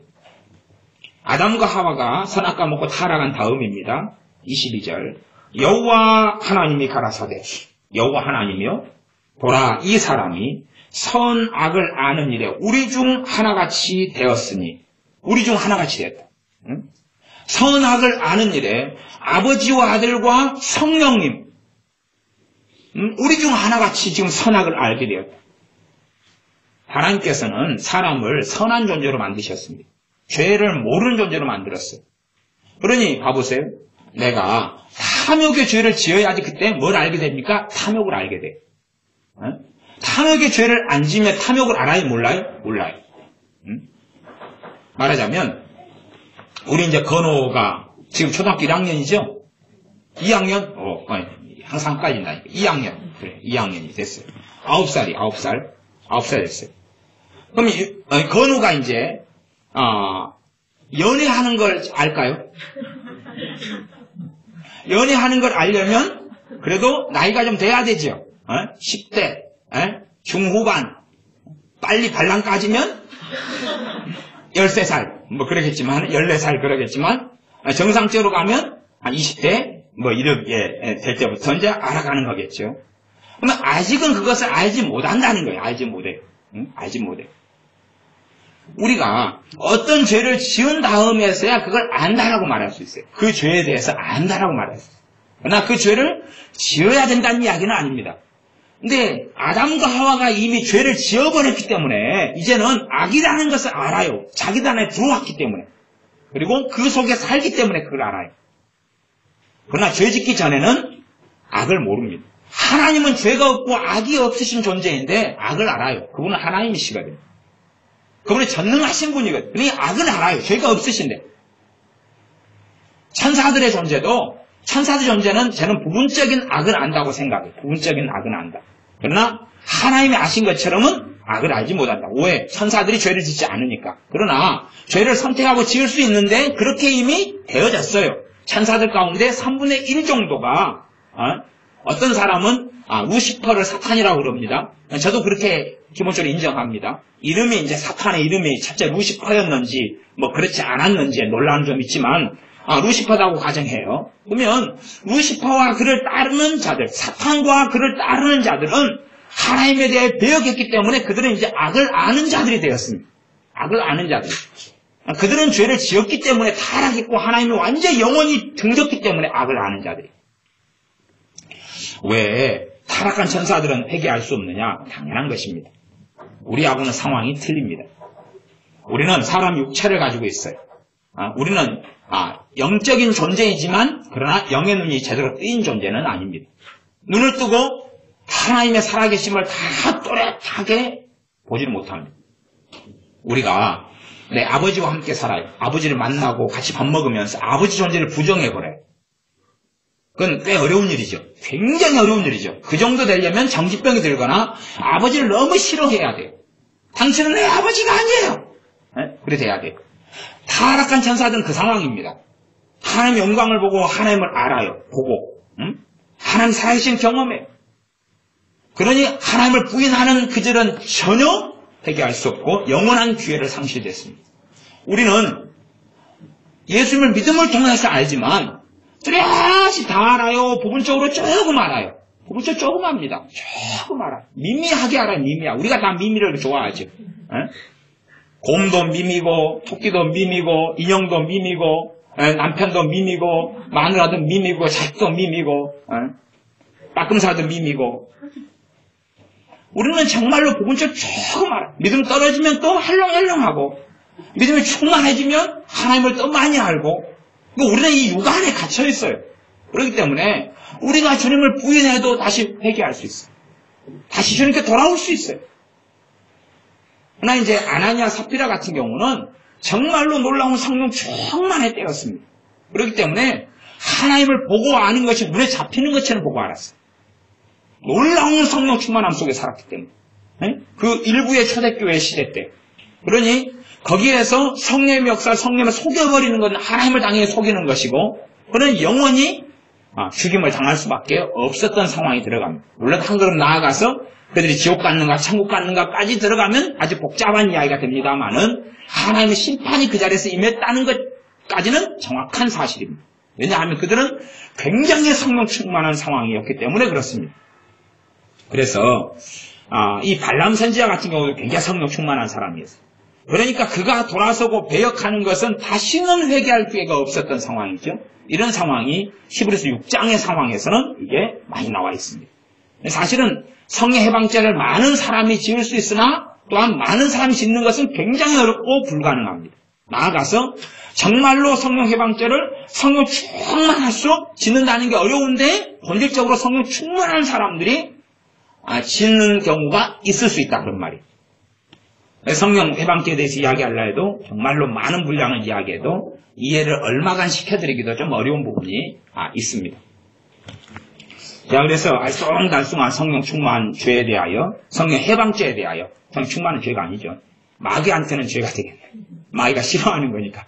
아담과 하와가 선악과 먹고 타락한 다음입니다. 22절. 여호와 하나님이 가라사대, 여호와 하나님이요, 보라, 이 사람이 선악을 아는 일에 우리 중 하나같이 되었으니, 우리 중 하나같이 되었다. 선악을 아는 일에 아버지와 아들과 성령님, 우리 중 하나같이 지금 선악을 알게 되었다. 하나님께서는 사람을 선한 존재로 만드셨습니다. 죄를 모르는 존재로 만들었어요. 그러니 봐보세요. 내가 탐욕의 죄를 지어야지 그때 뭘 알게 됩니까? 탐욕을 알게 돼요. 탐욕의 죄를 안 지면 탐욕을 알아요? 몰라요? 몰라요. 말하자면 우리 이제 건호가 지금 초등학교 1학년이죠? 2학년? 항상 헷갈린다니까. 2학년. 그래, 2학년이 됐어요. 9살 됐어요. 그럼 건우가 이제 연애하는 걸 알까요? 연애하는 걸 알려면 그래도 나이가 좀 돼야 되죠. 10대, 중후반, 빨리 발랑 까지면 13살, 뭐 그러겠지만, 14살 그러겠지만, 정상적으로 가면 한 20대, 뭐 이렇게 될 때부터 이제 알아가는 거겠죠. 그러면 아직은 그것을 알지 못한다는 거예요. 알지 못해요. 알지 못해요. 우리가 어떤 죄를 지은 다음에서야 그걸 안다라고 말할 수 있어요. 그 죄에 대해서 안다라고 말할 수 있어요. 그러나 그 죄를 지어야 된다는 이야기는 아닙니다. 근데 아담과 하와가 이미 죄를 지어버렸기 때문에 이제는 악이라는 것을 알아요. 자기들 안에 들어왔기 때문에. 그리고 그 속에 살기 때문에 그걸 알아요. 그러나 죄 짓기 전에는 악을 모릅니다. 하나님은 죄가 없고 악이 없으신 존재인데 악을 알아요. 그분은 하나님이시거든요. 그분은 전능하신 분이거든요. 그러니 악을 알아요. 죄가 없으신데. 천사들의 존재도, 천사들 존재는 저는 부분적인 악을 안다고 생각해요. 부분적인 악은 안다. 그러나 하나님이 아신 것처럼은 악을 알지 못한다. 왜? 천사들이 죄를 짓지 않으니까. 그러나 죄를 선택하고 지을 수 있는데 그렇게 이미 되어졌어요. 천사들 가운데 3분의 1 정도가 어떤 사람은 루시퍼를 사탄이라고 그럽니다. 저도 그렇게 기본적으로 인정합니다. 이름이 이제 사탄의 이름이 첫째 루시퍼였는지 뭐 그렇지 않았는지 논란은 좀 있지만 루시퍼라고 가정해요. 그러면 루시퍼와 그를 따르는 자들, 사탄과 그를 따르는 자들은 하나님에 대해 배역했기 때문에 그들은 이제 악을 아는 자들이 되었습니다. 악을 아는 자들. 그들은 죄를 지었기 때문에 타락했고 하나님이 완전히 영원히 등졌기 때문에 악을 아는 자들이. 왜 타락한 천사들은 회개할 수 없느냐? 당연한 것입니다. 우리하고는 상황이 틀립니다. 우리는 사람 육체를 가지고 있어요. 우리는 영적인 존재이지만 그러나 영의 눈이 제대로 뜨인 존재는 아닙니다. 눈을 뜨고 하나님의 살아계심을 다 또렷하게 보지를 못합니다. 우리가 내 아버지와 함께 살아요. 아버지를 만나고 같이 밥 먹으면서 아버지 존재를 부정해버려요. 그건 꽤 어려운 일이죠. 굉장히 어려운 일이죠. 그 정도 되려면 정신병이 들거나 아버지를 너무 싫어해야 돼요. 당신은 내 아버지가 아니에요. 그래 돼야 돼요. 타락한 천사들은 그 상황입니다. 하나님의 영광을 보고 하나님을 알아요. 보고 하나님 살아계신 경험해요. 그러니 하나님을 부인하는 그들은 전혀 회개할 수 없고 영원한 기회를 상실됐습니다. 우리는 예수님을 믿음을 통해서 알지만 뚜렷이 다 알아요. 부분적으로 조금 알아요. 부분적으로 조금 압니다. 조금 알아요. 미미하게 알아요. 미미야. 우리가 다 미미를 좋아하죠. 곰도 미미고 토끼도 미미고 인형도 미미고 남편도 미미고 마누라도 미미고 자식도 미미고 빠끔사도 미미고. 우리는 정말로 부분적으로 조금 알아요. 믿음 떨어지면 또 헬렁헬렁하고 믿음이 충만해지면 하나님을 또 많이 알고. 우리는 이 육아 안에 갇혀 있어요. 그렇기 때문에 우리가 주님을 부인해도 다시 회개할 수 있어요. 다시 주님께 돌아올 수 있어요. 그러나 이제 아나니아 삽비라 같은 경우는 정말로 놀라운 성령 충만할 때였습니다. 그렇기 때문에 하나님을 보고 아는 것이 눈에 잡히는 것처럼 보고 알았어요. 놀라운 성령 충만함 속에 살았기 때문에. 그 일부의 초대교회 시대 때. 그러니 거기에서 성령의 역사, 성령을 속여버리는 건 하나님을 당연히 속이는 것이고 그는 영원히 죽임을 당할 수밖에 없었던 상황이 들어갑니다. 물론 한 걸음 나아가서 그들이 지옥 갔는가 천국 갔는가까지 들어가면 아주 복잡한 이야기가 됩니다만은 하나님의 심판이 그 자리에서 임했다는 것까지는 정확한 사실입니다. 왜냐하면 그들은 굉장히 성령 충만한 상황이었기 때문에 그렇습니다. 그래서 이 발람 선지자 같은 경우도 굉장히 성령 충만한 사람이었어요. 그러니까 그가 돌아서고 배역하는 것은 다시는 회개할 기회가 없었던 상황이죠. 이런 상황이 히브리서 6장의 상황에서는 이게 많이 나와 있습니다. 사실은 성령 해방죄를 많은 사람이 지을 수 있으나 또한 많은 사람이 짓는 것은 굉장히 어렵고 불가능합니다. 나아가서 정말로 성령 해방죄를 성령 충만할수록 짓는다는 게 어려운데 본질적으로 성령 충만한 사람들이 짓는 경우가 있을 수 있다 그런 말이에요. 성령 해방죄에 대해서 이야기하려 해도 정말로 많은 분량을 이야기해도 이해를 얼마간 시켜드리기도 좀 어려운 부분이 있습니다. 자, 그래서 알쏭달쏭한 성령 충만 죄에 대하여, 성령 해방죄에 대하여, 성령 충만은 죄가 아니죠. 마귀한테는 죄가 되겠네요. 마귀가 싫어하는 거니까.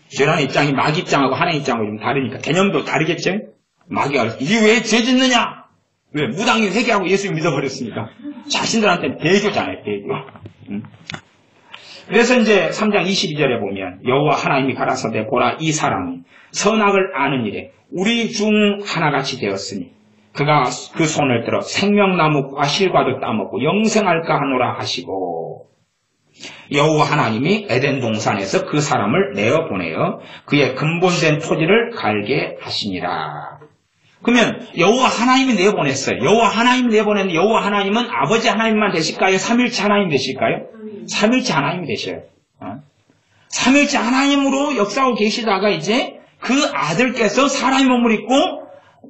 죄라는 입장이 마귀 입장하고 하나님 입장하고 좀 다르니까 개념도 다르겠죠. 마귀가 이게 왜 죄 짓느냐? 왜 무당이 회개하고 예수 믿어버렸으니까 자신들한테는 배교잖아요. 배교. 그래서 이제 3장 22절에 보면 여호와 하나님이 가라사대 보라 이 사람이 선악을 아는 일에 우리 중 하나같이 되었으니 그가 그 손을 들어 생명나무와 실과도 따먹고 영생할까 하노라 하시고 여호와 하나님이 에덴 동산에서 그 사람을 내어보내어 그의 근본된 토지를 갈게 하시니라. 그러면 여호와 하나님이 내보냈어요. 여호와 하나님이 내보냈는데 여호와 하나님은 아버지 하나님만 되실까요? 삼일체 하나님 되실까요? 삼일체 하나님이 되셔요. 삼일체 하나님으로 역사하고 계시다가 이제 그 아들께서 사람의 몸을 입고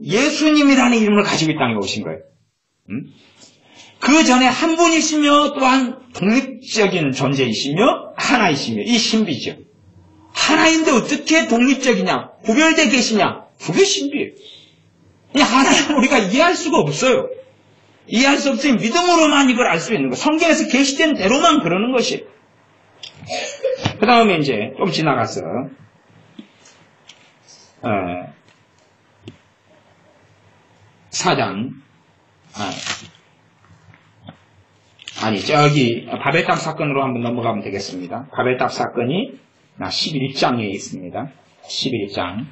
예수님이라는 이름을 가지고 이 땅에 오신 거예요. 그 전에 한 분이시며 또한 독립적인 존재이시며 하나이시며 이 신비죠. 하나인데 어떻게 독립적이냐? 구별되어 계시냐? 그게 신비예요. 이 하나님을 우리가 이해할 수가 없어요. 이해할 수 없으니 믿음으로만 이걸 알 수 있는 거. 성경에서 계시된 대로만 그러는 것이. 그 다음에 이제 좀 지나가서 4장 저기 바벨탑 사건으로 한번 넘어가면 되겠습니다. 바벨탑 사건이 11장에 있습니다. 11장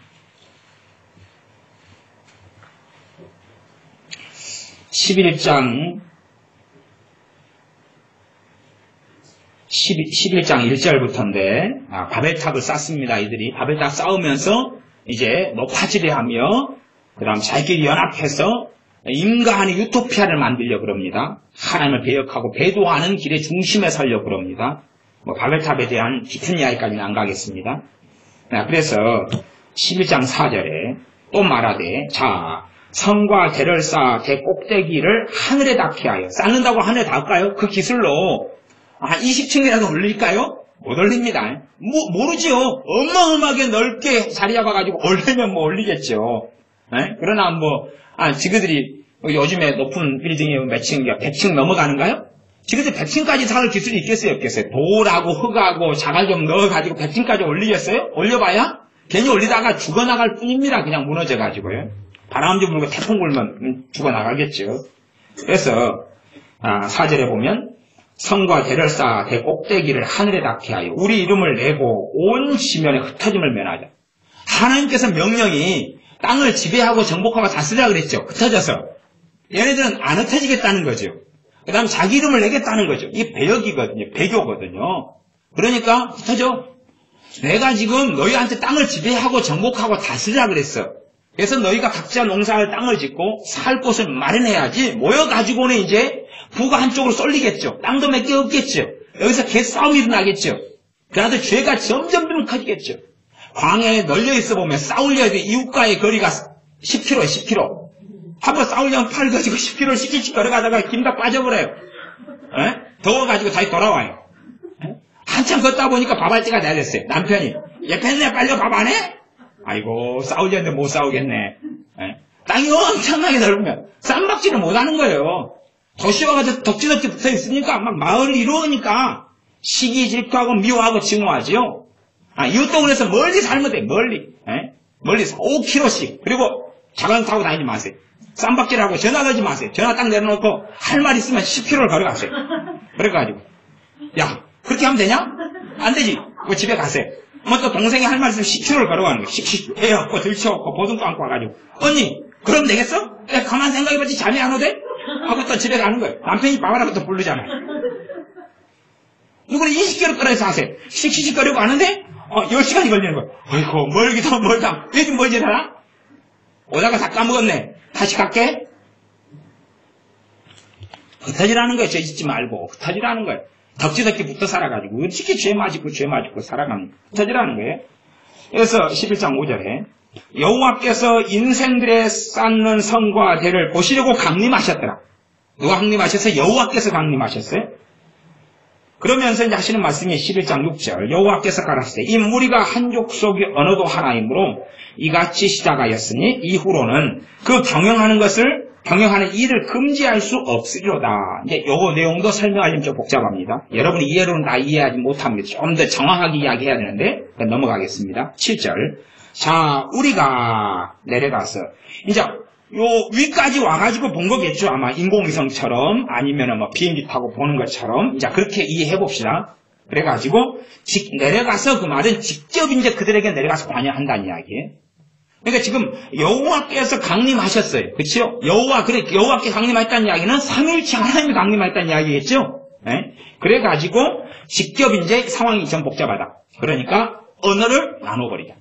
11장 1절부터인데, 바벨탑을 쌓습니다. 이들이 바벨탑 쌓으면서 이제 파지레하며 그 다음 자기끼리 연합해서 인간의 유토피아를 만들려고 그럽니다. 하나님을 배역하고 배도하는 길의 중심에 서려고 그럽니다. 바벨탑에 대한 깊은 이야기까지는 안 가겠습니다. 그래서 11장 4절에 또 말하되, 자, 성과 대를 쌓아 대 꼭대기를 하늘에 닿게 하여. 쌓는다고 하늘에 닿을까요? 그 기술로 한 20층이라도 올릴까요? 못 올립니다. 모르지요. 어마어마하게 넓게 자리 잡아가지고 올리면 올리겠죠. 그러나 지그들이 요즘에 높은 빌딩이 몇 층이야? 100층 넘어가는가요? 지그들 100층까지 살 기술이 있겠어요? 없겠어요? 돌하고 흙하고 자갈 좀 넣어가지고 100층까지 올리겠어요? 올려봐야 괜히 올리다가 죽어나갈 뿐입니다. 그냥 무너져가지고요. 바람 좀 불고 태풍 불면 죽어나가겠죠. 그래서 4절에 보면 성과 대를 쌓아 대 꼭대기를 하늘에 닿게 하여 우리 이름을 내고 온 지면에 흩어짐을 면하자. 하나님께서 명령이 땅을 지배하고 정복하고 다스리라 그랬죠. 흩어져서. 얘네들은 안 흩어지겠다는 거죠. 그 다음 자기 이름을 내겠다는 거죠. 이게 배역이거든요. 배교거든요. 그러니까 흩어져. 내가 지금 너희한테 땅을 지배하고 정복하고 다스리라 그랬어. 그래서 너희가 각자 농사할 땅을 짓고 살 곳을 마련해야지 모여가지고는 이제 부가 한쪽으로 쏠리겠죠. 땅도 몇 개 없겠죠. 여기서 개싸움이 일어나겠죠. 그래도 죄가 점점 커지겠죠. 광야에 널려있어 보면 싸우려야 돼. 이웃과의 거리가 10km. 한번 싸우려면 팔 가지고 10km, 10km씩 걸어가다가 김다 빠져버려요. 더워가지고 다시 돌아와요. 한참 걷다 보니까 밥할 때가 다 됐어요. 남편이, 옆에는 빨리 밥 안 해? 아이고, 싸우려는데 못 싸우겠네. 땅이 엄청나게 넓으면 쌈박질을 못 하는 거예요. 도시와 가서 덕지덕지 붙어 있으니까 막 마을을 이루니까 시기 질투하고 미워하고 증오하지요. 이웃도 그래서 멀리 살면 돼. 멀리서 5km씩. 그리고 자전 타고 다니지 마세요. 쌈박질하고 전화 걸지 마세요. 전화 딱 내려놓고 할 말 있으면 10km를 걸어가세요. 그래가지고 야, 그렇게 하면 되냐? 안 되지. 집에 가세요. 또 동생이 할 말 있으면 10km를 걸어가는 거예요. 씩씩 애 없고 들쳐없고 보듬고 안고 와가지고 언니 그럼 되겠어? 가만 생각해봤지 잠이 안 오대? 하고 또 집에 가는 거예요. 남편이 밥하라고 또 부르잖아요. 누구는 20km 걸어서 하세요. 씩씩 거리고 가는데 10시간이 걸리는 거예요. 어이구 멀기도 멀다. 요즘 멀지 않아? 오다가 다 까먹었네. 다시 갈게. 흩어지라는 거예요. 죄 짓지 말고 흩어지라는 거예요. 덕지덕지 붙어 살아가지고 어떻게 죄 맞고 살아가는 흩어지라는 거예요. 그래서 11장 5절에 여호와께서 인생들의 쌓는 성과 대를 보시려고 강림하셨더라. 누가 강림하셨어요? 여호와께서 강림하셨어요. 그러면서 이제 하시는 말씀이 11장 6절 여호와께서 가라사대 이 무리가 한 족속이 언어도 하나이므로 이같이 시작하였으니 이후로는 그 경영하는 일을 금지할 수 없으리로다. 이제 요거 내용도 설명하려면 좀 복잡합니다. 여러분이 이해로는 다 이해하지 못합니다. 좀 더 정확하게 이야기해야 되는데 넘어가겠습니다. 7절 자 우리가 내려가서 이제 요 위까지 와가지고 본 거겠죠. 아마 인공위성처럼 아니면 비행기 타고 보는 것처럼 이제 그렇게 이해해 봅시다. 그래가지고 내려가서 그 말은 직접 이제 그들에게 내려가서 관여한다는 이야기예요. 그러니까 지금 여호와께서 강림하셨어요. 그렇죠? 여호와께 강림하셨다는 이야기는 삼위일체 하나님이 강림하셨다는 이야기겠죠? 네? 그래가지고 직접 이제 상황이 좀 복잡하다. 그러니까 언어를 나눠버리자.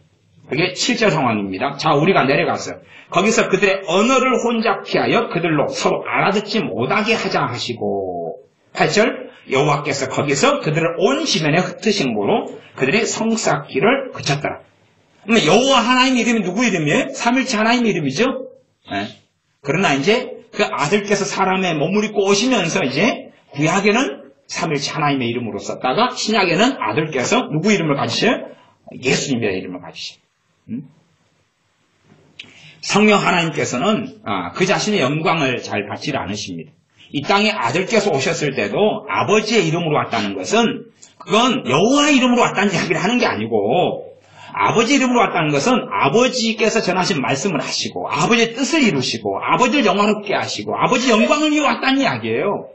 그게 7절 상황입니다. 자, 우리가 내려가서 거기서 그들의 언어를 혼잡케 하여 그들로 서로 알아듣지 못하게 하자 하시고 8절 여호와께서 거기서 그들을 온 지면에 흩으심으로 그들의 성쌓기를 그쳤더라. 그러면 여호와 하나님 이름이 누구 이름이에요? 삼일체 하나님 이름이죠. 네. 그러나 이제 그 아들께서 사람의 몸을 입고 오시면서 이제 구약에는 삼일체 하나님의 이름으로 썼다가 신약에는 아들께서 누구 이름을 가지셔요? 예수님의 이름을 가지셔요. 성령 하나님께서는 그 자신의 영광을 잘 받지 않으십니다. 이 땅에 아들께서 오셨을 때도 아버지의 이름으로 왔다는 것은 그건 여호와의 이름으로 왔다는 이야기를 하는 게 아니고 아버지 이름으로 왔다는 것은 아버지께서 전하신 말씀을 하시고 아버지의 뜻을 이루시고 아버지를 영화롭게 하시고 아버지 영광을 위해 왔다는 이야기예요.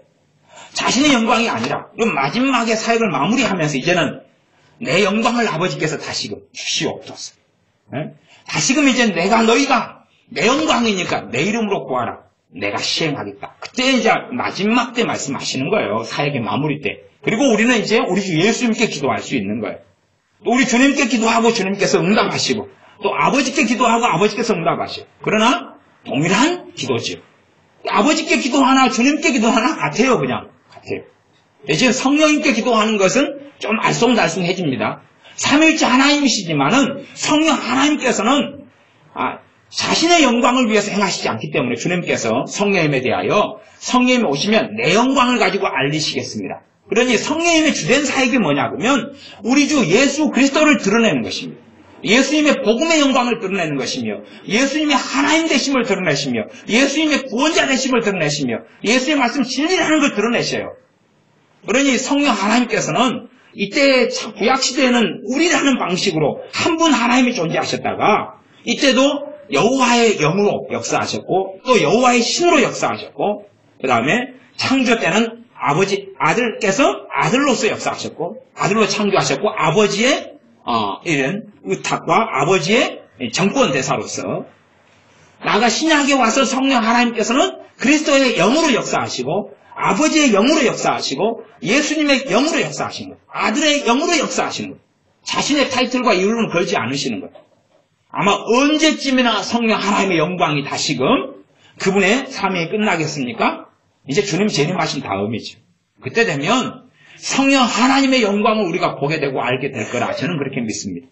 자신의 영광이 아니라 마지막에 사역을 마무리하면서 이제는 내 영광을 아버지께서 다시금 주시옵소서. 다시금 이제 너희가 내 영광이니까 내 이름으로 구하라. 내가 시행하겠다. 그때 이제 마지막 때 말씀하시는 거예요. 사역의 마무리 때. 그리고 우리는 이제 우리 주 예수님께 기도할 수 있는 거예요. 또 우리 주님께 기도하고 주님께서 응답하시고 또 아버지께 기도하고 아버지께서 응답하시고 그러나 동일한 기도죠. 아버지께 기도하나 주님께 기도하나 같아요. 그냥 같아요. 대신 성령님께 기도하는 것은 좀 알쏭달쏭해집니다. 삼위일체 하나님이시지만은 성령 하나님께서는 자신의 영광을 위해서 행하시지 않기 때문에 주님께서 성령님에 대하여 성령님이 오시면 내 영광을 가지고 알리시겠습니다. 그러니 성령님의 주된 사역이 뭐냐 그러면 우리 주 예수 그리스도를 드러내는 것입니다. 예수님의 복음의 영광을 드러내는 것이며 예수님의 하나님 되심을 드러내시며 예수님의 구원자 되심을 드러내시며 예수의 말씀 진리라는 걸 드러내셔요. 그러니 성령 하나님께서는 이때 구약시대에는 우리라는 방식으로 한 분 하나님이 존재하셨다가 이때도 여호와의 영으로 역사하셨고 또 여호와의 신으로 역사하셨고 그 다음에 창조 때는 아들께서 아들로서 역사하셨고 아들로 창조하셨고 아버지의 이런 의탁과 아버지의 정권 대사로서 나아가 신약에 와서 성령 하나님께서는 그리스도의 영으로 역사하시고 아버지의 영으로 역사하시고 예수님의 영으로 역사하시는 거예요. 아들의 영으로 역사하시는 거예요. 자신의 타이틀과 이름을 걸지 않으시는 거예요. 아마 언제쯤이나 성령 하나님의 영광이 다시금 그분의 삶이 끝나겠습니까? 이제 주님 재림하신 다음이죠. 그때 되면 성령 하나님의 영광을 우리가 보게 되고 알게 될 거라 저는 그렇게 믿습니다.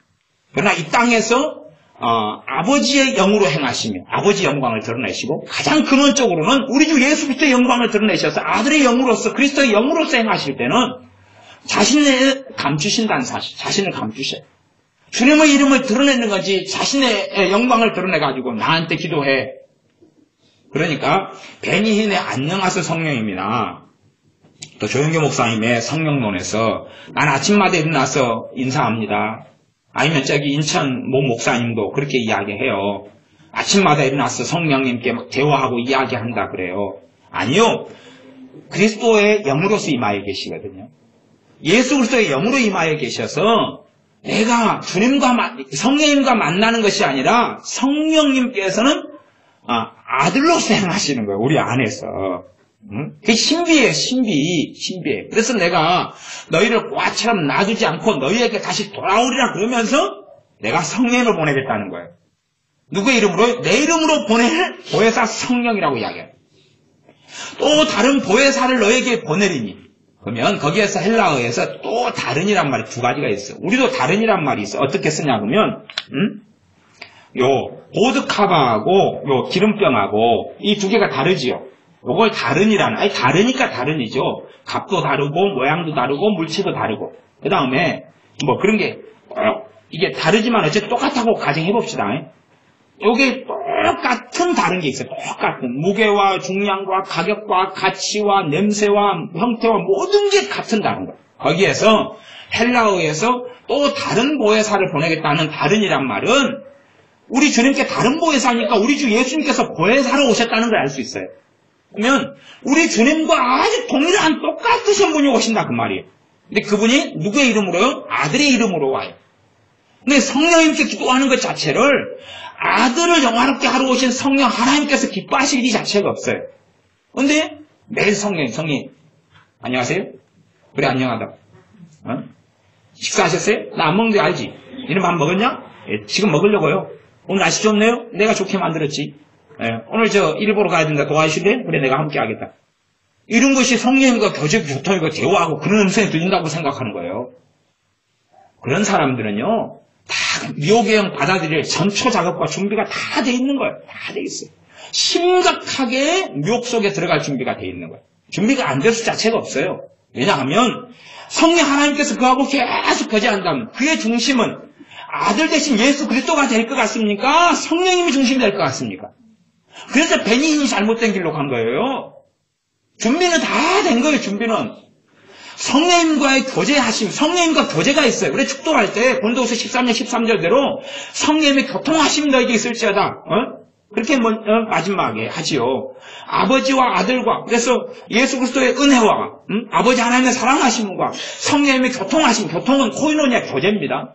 그러나 이 땅에서 아버지의 영으로 행하시며 아버지 영광을 드러내시고 가장 근원적으로는 우리 주 예수 그리스도의 영광을 드러내셔서 아들의 영으로서 그리스도의 영으로서 행하실 때는 자신을 감추신다는 사실, 자신을 감추셔요. 주님의 이름을 드러내는 건지 자신의 영광을 드러내가지고 나한테 기도해. 그러니까 베니힌의 안녕하세요 성령입니다. 또 조영교 목사님의 성령론에서 난 아침마다 일어나서 인사합니다. 아니면 저기 인천 모 목사님도 그렇게 이야기해요. 아침마다 일어나서 성령님께 막 대화하고 이야기한다 그래요. 아니요. 그리스도의 영으로서 임하여 계시거든요. 예수 그리스도의 영으로 임하여 계셔서 내가 성령님과 만나는 것이 아니라 성령님께서는 아들로서 행하시는 거예요. 우리 안에서. 그게 신비예요. 신비예요. 그래서 내가 너희를 과처럼 놔두지 않고 너희에게 다시 돌아오리라 그러면서 내가 성령을 보내겠다는 거예요. 누구의 이름으로? 내 이름으로 보낼 보혜사 성령이라고 이야기해요. 또 다른 보혜사를 너에게 보내리니 그러면 거기에서 헬라어에서 또 다른이란 말이 두 가지가 있어요. 우리도 다른이란 말이 있어요. 어떻게 쓰냐 그러면 요 보드카바하고 요 기름병하고 이 두 개가 다르지요. 요걸 다른이라는, 아니 다르니까 다른이죠. 값도 다르고 모양도 다르고 물체도 다르고 그 다음에 뭐 그런 게 이게 다르지만 어쨌든 똑같다고 가정해봅시다. 요게 똑같은 다른 게 있어요. 똑같은 무게와 중량과 가격과 가치와 냄새와 형태와 모든 게 같은 다른 거예요. 거기에서 헬라어에서 또 다른 보혜사를 보내겠다는 다른이란 말은 우리 주님께 다른 보혜사니까 우리 주 예수님께서 보혜사로 오셨다는 걸 알 수 있어요. 그러면 우리 주님과 아주 동일한 똑같으신 분이 오신다 그 말이에요. 근데 그분이 누구의 이름으로요? 아들의 이름으로 와요. 근데 성령님께 기도하는 것 자체를 아들을 영화롭게 하러 오신 성령 하나님께서 기뻐하실 일 자체가 없어요. 근데 매일 성령 안녕하세요? 그래 안녕하다. 식사하셨어요? 나 안 먹는 거 알지? 이런 밥 먹었냐? 예, 지금 먹으려고요. 오늘 날씨 좋네요? 내가 좋게 만들었지. 예, 오늘 일 보러 가야 된다. 도와주실래? 그래 내가 함께 하겠다. 이런 것이 성령님과 교통이고 대화하고 그런 음성이 들린다고 생각하는 거예요. 그런 사람들은요. 다 미혹의 받아들일 전초 작업과 준비가 다 돼 있는 거예요. 다 돼 있어요. 심각하게 미혹 속에 들어갈 준비가 돼 있는 거예요. 준비가 안 될 수 자체가 없어요. 왜냐하면 성령 하나님께서 그하고 계속 거제한다면 그의 중심은 아들 대신 예수 그리스도가 될 것 같습니까? 성령님이 중심이 될 것 같습니까? 그래서 베니힌이 잘못된 길로 간 거예요. 준비는 다 된 거예요, 준비는. 성령님과의 교제하심, 성령님과 교제가 있어요. 그래, 축도할 때, 본도후서 13년 13절대로 성령님의 교통하심 너에게 있을지어다. 그렇게 마지막에 하지요. 아버지와 아들과, 그래서 예수 그리스도의 은혜와, 아버지 하나님의 사랑하심과 성령님의 교통하심, 교통은 코이노니아 교제입니다.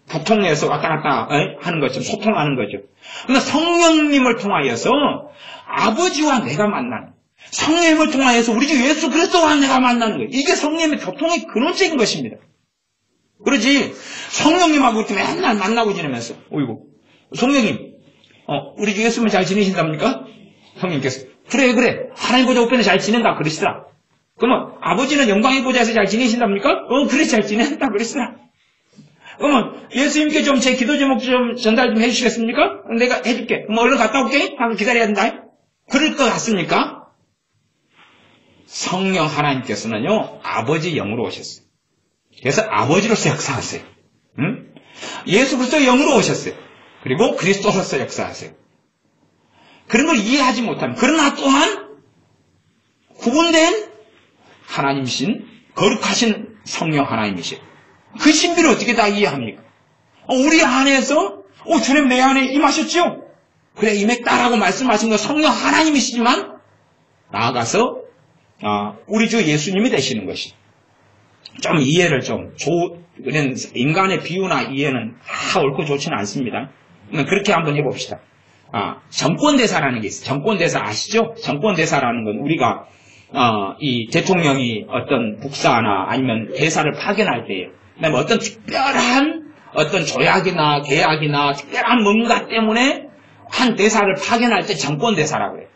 교통에서 왔다 갔다 하는 것처럼 소통하는 거죠. 그러니까 성령님을 통하여서 아버지와 내가 만나는, 성령님을 통하여서 우리 주 예수 그리스도와 내가 만나는 거예요. 이게 성령님의 교통의 근원적인 것입니다. 그러지 성령님하고 이렇게 맨날 만나고 지내면서 어이구 성령님 우리 주 예수님은 잘 지내신답니까? 성령님께서 그래 하나님 보좌 우편에 잘 지낸다 그러시더라. 그러면 아버지는 영광의 보좌에서 잘 지내신답니까? 그래 잘 지낸다 그러시더라. 그러면 예수님께 좀 제 기도 제목 좀 전달 좀 해주시겠습니까? 내가 해줄게. 그럼 얼른 갔다 올게. 하고 기다려야 된다. 그럴 것 같습니까? 성령 하나님께서는요, 아버지 영으로 오셨어요. 그래서 아버지로서 역사하세요. 예수 그리스도의 영으로 오셨어요. 그리고 그리스도로서 역사하세요. 그런 걸 이해하지 못하면, 그러나 또한 구분된 하나님이신, 거룩하신 성령 하나님이세요. 그 신비를 어떻게 다 이해합니까? 우리 안에서, 주님 내 안에 임하셨죠? 그래, 임했다라고 말씀하신 건 성령 하나님이시지만, 나아가서, 우리 주 예수님이 되시는 것이. 좀 이해를 그런 인간의 비유나 이해는 옳고 좋지는 않습니다. 그렇게 한번 해봅시다. 정권대사라는 게 있어요. 정권대사 아시죠? 정권대사라는 건 우리가, 이 대통령이 어떤 국사나 아니면 대사를 파견할 때에, 그다음에 어떤 특별한 어떤 조약이나 계약이나 특별한 뭔가 때문에 한 대사를 파견할 때 정권대사라고 해요.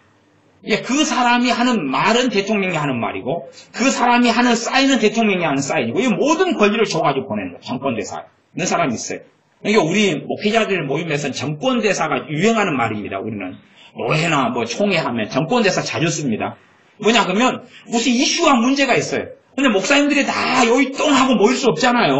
그 사람이 하는 말은 대통령이 하는 말이고 그 사람이 하는 사인은 대통령이 하는 사인이고 이 모든 권리를 줘가지고 보내는 거예요. 정권대사. 이런 사람이 있어요. 그러니까 우리 목회자들 모임에서는 정권대사가 유행하는 말입니다. 우리는 노회나 뭐 총회하면 정권대사 자주 씁니다. 뭐냐 그러면 무슨 이슈와 문제가 있어요. 근데 목사님들이 다 여기 똥하고 모일 수 없잖아요.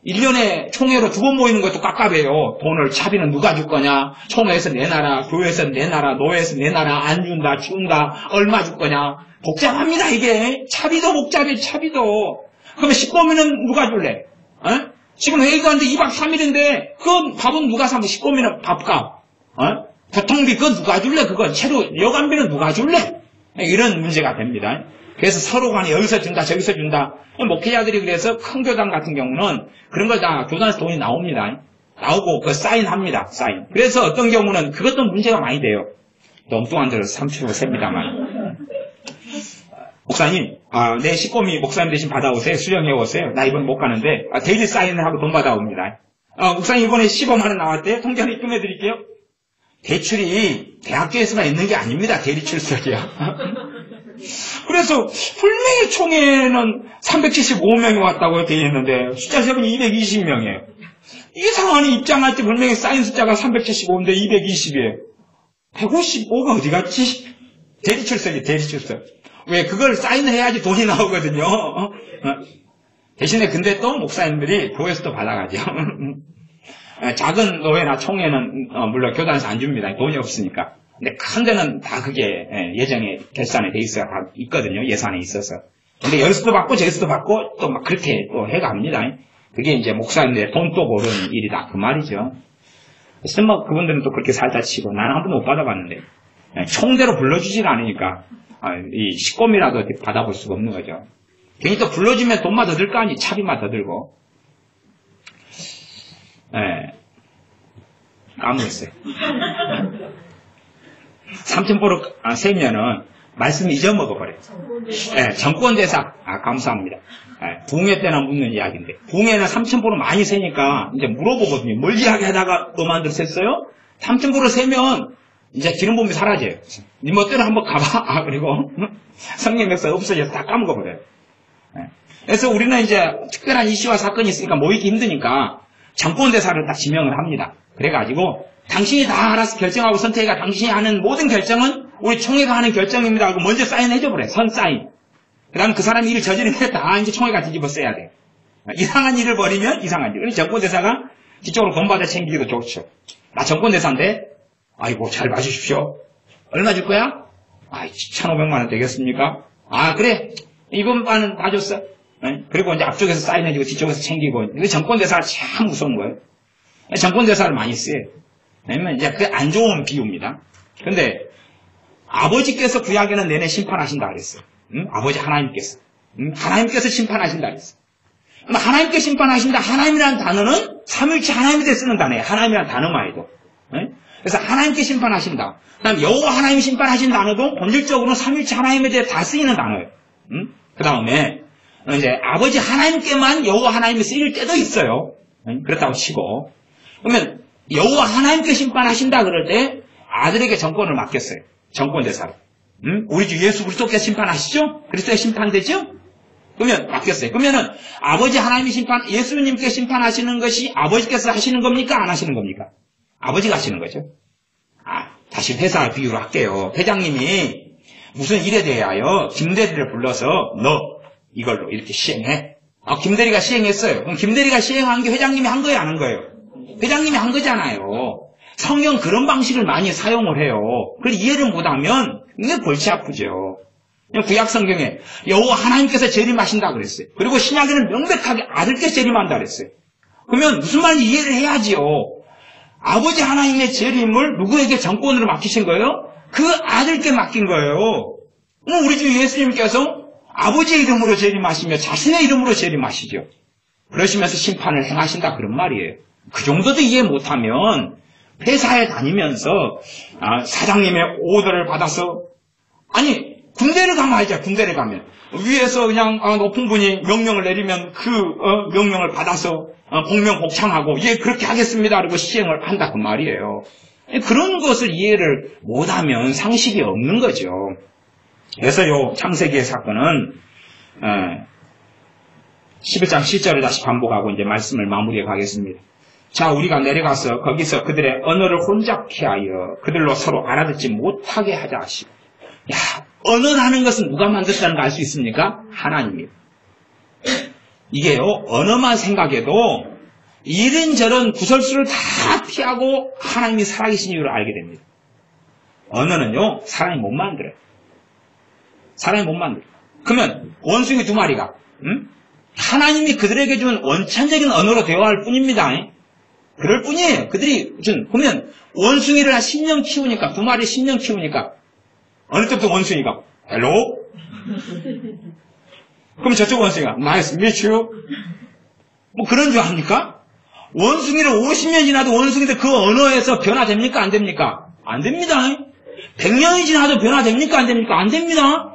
1년에 총회로 2번 모이는 것도 깝깝해요. 돈을 차비는 누가 줄 거냐? 총회에서 내놔라, 교회에서 내놔라, 노회에서 내놔라, 안 준다, 얼마 줄 거냐? 복잡합니다, 이게. 차비도 복잡해, 차비도. 그러면 10범위는 누가 줄래? 지금 회의 가는데 2박 3일인데, 그건 밥은 누가 사면 10범위는 밥값. 교통비 그건 누가 줄래? 그건 채로 여간비는 누가 줄래? 이런 문제가 됩니다. 그래서 서로 간에 여기서 준다, 저기서 준다. 목회자들이 그래서 큰 교단 같은 경우는 그런 걸 다 교단에서 돈이 나옵니다. 나오고 그 사인합니다. 사인. 그래서 어떤 경우는 그것도 문제가 많이 돼요. 또 엉뚱한 대로 30% 셉니다만. 목사님, 내 식구미 목사님 대신 받아오세요. 수령해 오세요. 나 이번 못 가는데 데일리 사인을 하고 돈 받아옵니다. 목사님 이번에 15만 원 나왔대요. 통장에 입금해 드릴게요. 대출이 대학교에서만 있는 게 아닙니다. 대리 출석이요. 그래서 분명히 총회는 375명이 왔다고 되어 있는데 숫자 세면 220명이에요. 이상하니 입장할 때 분명히 사인 숫자가 375인데 220이에요. 155가 어디 갔지? 대리 출석이에요. 대리 출석. 왜 그걸 사인을 해야지 돈이 나오거든요. 대신에 근데 또 목사님들이 교회에서도 받아가죠. 작은 노회나 총회는 물론 교단에서 안 줍니다. 돈이 없으니까. 근데 큰 데는 다 그게 예정에 결산에 돼 있어야 다 있거든요. 예산에 있어서. 근데 여기서도 받고 저기서도 받고 또 막 그렇게 또 해갑니다. 그게 이제 목사님들의 돈도 모르는 일이다. 그 말이죠. 그래서 뭐 그분들은 또 그렇게 살다 치고 나는 한 번도 못 받아봤는데 총대로 불러주질 않으니까 이 식검이라도 받아볼 수가 없는 거죠. 괜히 또 불러주면 돈만 더 들 거 아니 차비만 더 들고. 까먹었어요. 삼천포로 세면은 말씀 잊어먹어버려요. 정권대사 감사합니다. 부흥회 때나 묻는 이야기인데 부흥회는 삼천포로 많이 세니까 이제 물어보거든요. 뭘 이야기하다가 너만들 셌어요? 삼천포로 세면 이제 기름붐이 사라져요. 니 멋대로 한번 가봐. 그리고 성령 역사 없어져서 다 까먹어버려요. 그래서 우리는 이제 특별한 이슈와 사건이 있으니까 모이기 힘드니까 정권대사를 딱 지명을 합니다. 그래가지고 당신이 다 알아서 결정하고 선택해가 당신이 하는 모든 결정은 우리 총회가 하는 결정입니다 하고 먼저 사인해줘버려요. 선 사인. 그 다음에 그 사람이 일을 저지르면 다 이제 총회가 뒤집어 써야 돼요. 이상한 일을 벌이면 이상한 일. 그러니 정권대사가 뒤쪽으로 돈 받아 챙기기도 좋죠. 나 정권대사인데 아이고 잘 봐주십시오. 얼마 줄 거야? 아, 1,500만 원 되겠습니까? 아, 그래. 이번 반은 봐줬어. 네? 그리고 이제 앞쪽에서 사인해주고 뒤쪽에서 챙기고. 이게 정권대사가 참 무서운 거예요. 정권대사를 많이 써요. 왜냐면 이제 그게 안 좋은 비유입니다. 근데 아버지께서 구약에는 내내 심판하신다 그랬어요. 응? 아버지 하나님께서. 응? 하나님께서 심판하신다 그랬어요. 하나님께 심판하신다. 하나님이라는 단어는 삼위일체 하나님에 대해 쓰는 단어예요. 하나님이라는 단어만 해도. 응? 그래서 하나님께 심판하신다. 그다음 여호와 하나님이 심판하신 단어도 본질적으로는 삼위일체 하나님에 대해 다 쓰이는 단어예요. 응? 그 다음에 이제 아버지 하나님께만 여호와 하나님이 쓰일 때도 있어요. 응? 그렇다고 치고. 그러면 여호와 하나님께 심판하신다 그럴 때 아들에게 정권을 맡겼어요. 정권대사로. 응? 우리 주 예수 그리스도께 심판하시죠? 그리스도의 심판되죠? 그러면 맡겼어요. 그러면은 아버지 하나님이 예수님께 심판하시는 것이 아버지께서 하시는 겁니까? 안 하시는 겁니까? 아버지가 하시는 거죠. 아, 다시 회사 비유로 할게요. 회장님이 무슨 일에 대하여 김대리를 불러서 너 이걸로 이렇게 시행해. 아, 김대리가 시행했어요. 그럼 김대리가 시행한 게 회장님이 한 거예요? 안 한 거예요? 회장님이 한 거잖아요. 성경 그런 방식을 많이 사용을 해요. 그걸 이해를 못하면 이게 골치 아프죠. 구약 성경에 여호와 하나님께서 재림하신다 그랬어요. 그리고 신약에는 명백하게 아들께서 재림한다 그랬어요. 그러면 무슨 말인지 이해를 해야지요. 아버지 하나님의 재림을 누구에게 정권으로 맡기신 거예요? 그 아들께 맡긴 거예요. 우리 주 예수님께서 아버지의 이름으로 재림하시며 자신의 이름으로 재림하시죠. 그러시면서 심판을 행하신다 그런 말이에요. 그 정도도 이해 못하면 회사에 다니면서 사장님의 오더를 받아서 아니 군대를 가면 알죠. 군대를 가면 위에서 그냥 높은 분이 명령을 내리면 그 명령을 받아서 복명복창하고 예 그렇게 하겠습니다 그리고 시행을 한다 그 말이에요. 그런 것을 이해를 못하면 상식이 없는 거죠. 그래서 요 창세기의 사건은 11장 10절을 다시 반복하고 이제 말씀을 마무리해 가겠습니다. 자, 우리가 내려가서 거기서 그들의 언어를 혼잡케 하여 그들로 서로 알아듣지 못하게 하자 하시고. 야, 언어라는 것은 누가 만들었다는 거 알 수 있습니까? 하나님이에요. 이게요, 언어만 생각해도 이런저런 구설수를 다 피하고 하나님이 살아계신 이유를 알게 됩니다. 언어는요, 사람이 못 만들어요. 사람이 못 만들어요. 그러면 원숭이 2마리가 하나님이 그들에게 준 원천적인 언어로 대화할 뿐입니다. 그럴 뿐이에요. 그들이 보면 원숭이를 한 10년 키우니까 2마리 10년 키우니까 어느 때부터 원숭이가 헬로? 그럼 저쪽 원숭이가 나이스 미츄? 뭐 그런 줄 압니까? 원숭이를 50년 지나도 원숭이들 그 언어에서 변화됩니까? 안 됩니까? 안 됩니다. 100년이 지나도 변화됩니까? 안 됩니까? 안 됩니다.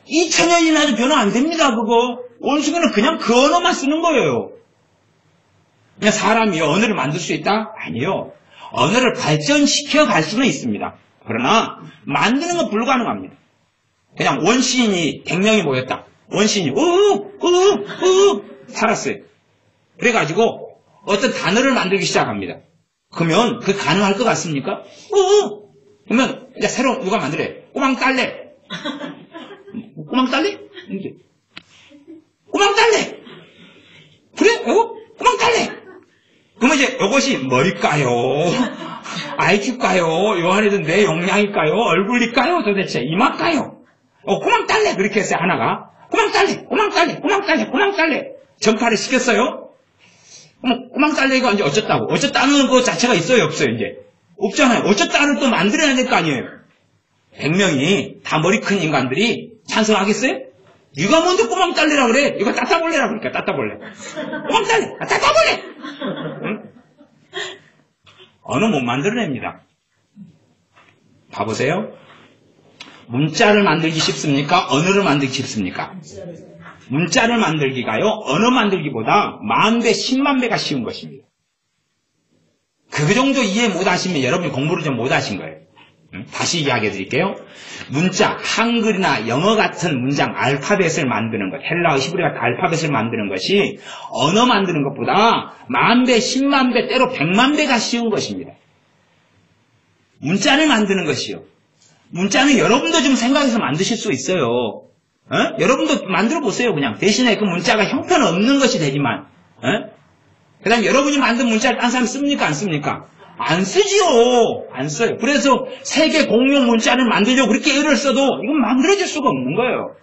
2000년이 지나도 변화 안 됩니다. 그거 원숭이는 그냥 그 언어만 쓰는 거예요. 그냥 사람이 언어를 만들 수 있다? 아니요. 언어를 발전시켜 갈 수는 있습니다. 그러나 만드는 건 불가능합니다. 그냥 원시인이 100명이 모였다. 원시인이 살았어요. 그래가지고 어떤 단어를 만들기 시작합니다. 그러면 그게 가능할 것 같습니까? 그러면 이제 새로 누가 만들어요? 꼬망딸래. 꼬망딸래? 꼬망딸래. 그래? 꼬망딸래. 그러면 이제 이것이 뭘까요? IQ일까요? 요 안에도 내 용량일까요? 얼굴일까요? 도대체 이마일까요? 꼬망딸래 그렇게 했어요. 하나가 꼬망딸래 전파를 시켰어요. 꼬망딸래가 이제 어쩌다고? 어쩌다는 것 자체가 있어요? 없어요? 이제 없잖아요. 어쩌다는 또 만들어야 될 거 아니에요. 100명이 다 머리 큰 인간들이 찬성하겠어요? 네가 먼저 꼬망딸래라 그래. 이거 따따볼래라 그러니까 따따볼래. 꼬망딸래, 따따볼래. 응? 언어 못 만들어냅니다. 봐보세요. 문자를 만들기 쉽습니까? 언어를 만들기 쉽습니까? 문자를 만들기가요, 언어 만들기보다 10,000배, 100,000배가 쉬운 것입니다. 그 정도 이해 못하시면 여러분이 공부를 좀 못하신 거예요. 다시 이야기해 드릴게요. 문자, 한글이나 영어 같은 문장, 알파벳을 만드는 것, 헬라어, 히브리 같은 알파벳을 만드는 것이 언어 만드는 것보다 10,000배, 100,000배, 때로 1,000,000배가 쉬운 것입니다. 문자를 만드는 것이요. 문자는 여러분도 좀 생각해서 만드실 수 있어요. 여러분도 만들어 보세요. 그냥 대신에 그 문자가 형편없는 것이 되지만, 그 다음에 여러분이 만든 문자를 딴 사람이 씁니까? 안 씁니까? 안 쓰지요. 안 써요. 그래서 세계 공용 문자를 만들려고 그렇게 애를 써도 이건 만들어질 수가 없는 거예요.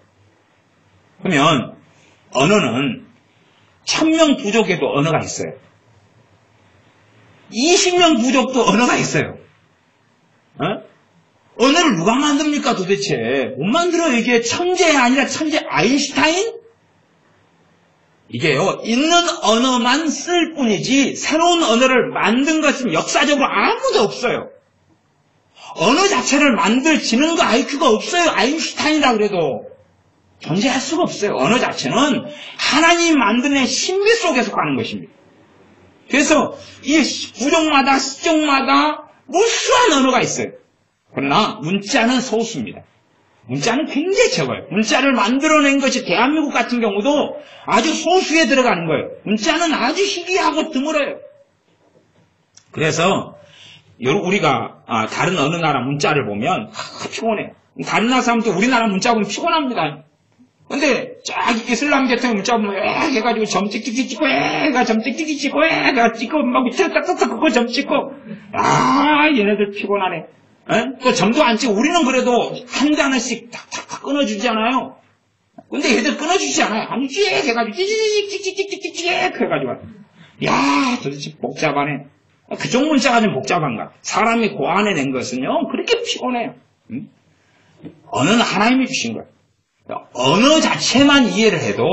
그러면 언어는 1000명 부족에도 언어가 있어요. 20명 부족도 언어가 있어요. 언어를 누가 만듭니까 도대체? 못 만들어요. 이게 천재가 아니라 천재 아인슈타인? 이게요, 있는 언어만 쓸 뿐이지 새로운 언어를 만든 것은 역사적으로 아무도 없어요. 언어 자체를 만들 지능과 IQ가 없어요. 아인슈타인이라 그래도 존재할 수가 없어요. 언어 자체는 하나님이 만드는 신비 속에서 가는 것입니다. 그래서 이 부족마다 시종마다 무수한 언어가 있어요. 그러나 문자는 소수입니다. 문자는 굉장히 적어요. 문자를 만들어낸 것이 대한민국 같은 경우도 아주 소수에 들어가는 거예요. 문자는 아주 희귀하고 드물어요. 그래서 우리가 다른 어느 나라 문자를 보면 피곤해요. 다른 나라 사람도 우리나라 문자 보면 피곤합니다. 근데 쫙 이슬람 계통의 문자 보면 해가지고 점 찍찍 찍고 해가 점 찍찍 찍고 해가 찍고 막 밑에 딱딱딱 그거 점 찍고 얘네들 피곤하네. 또 점도 안 찍고 우리는 그래도 한 단어씩 탁탁탁 끊어주잖아요. 근데 얘들 끊어주지 않아요. 아주 쭉 해가지고 찍찍찍찍찍찍찍찍 해가지고 야 도대체 복잡하네. 그쪽 문자가 좀 복잡한가. 사람이 고안해낸 것은요 그렇게 피곤해요. 언어는 하나님이 주신 거예요. 언어 자체만 이해를 해도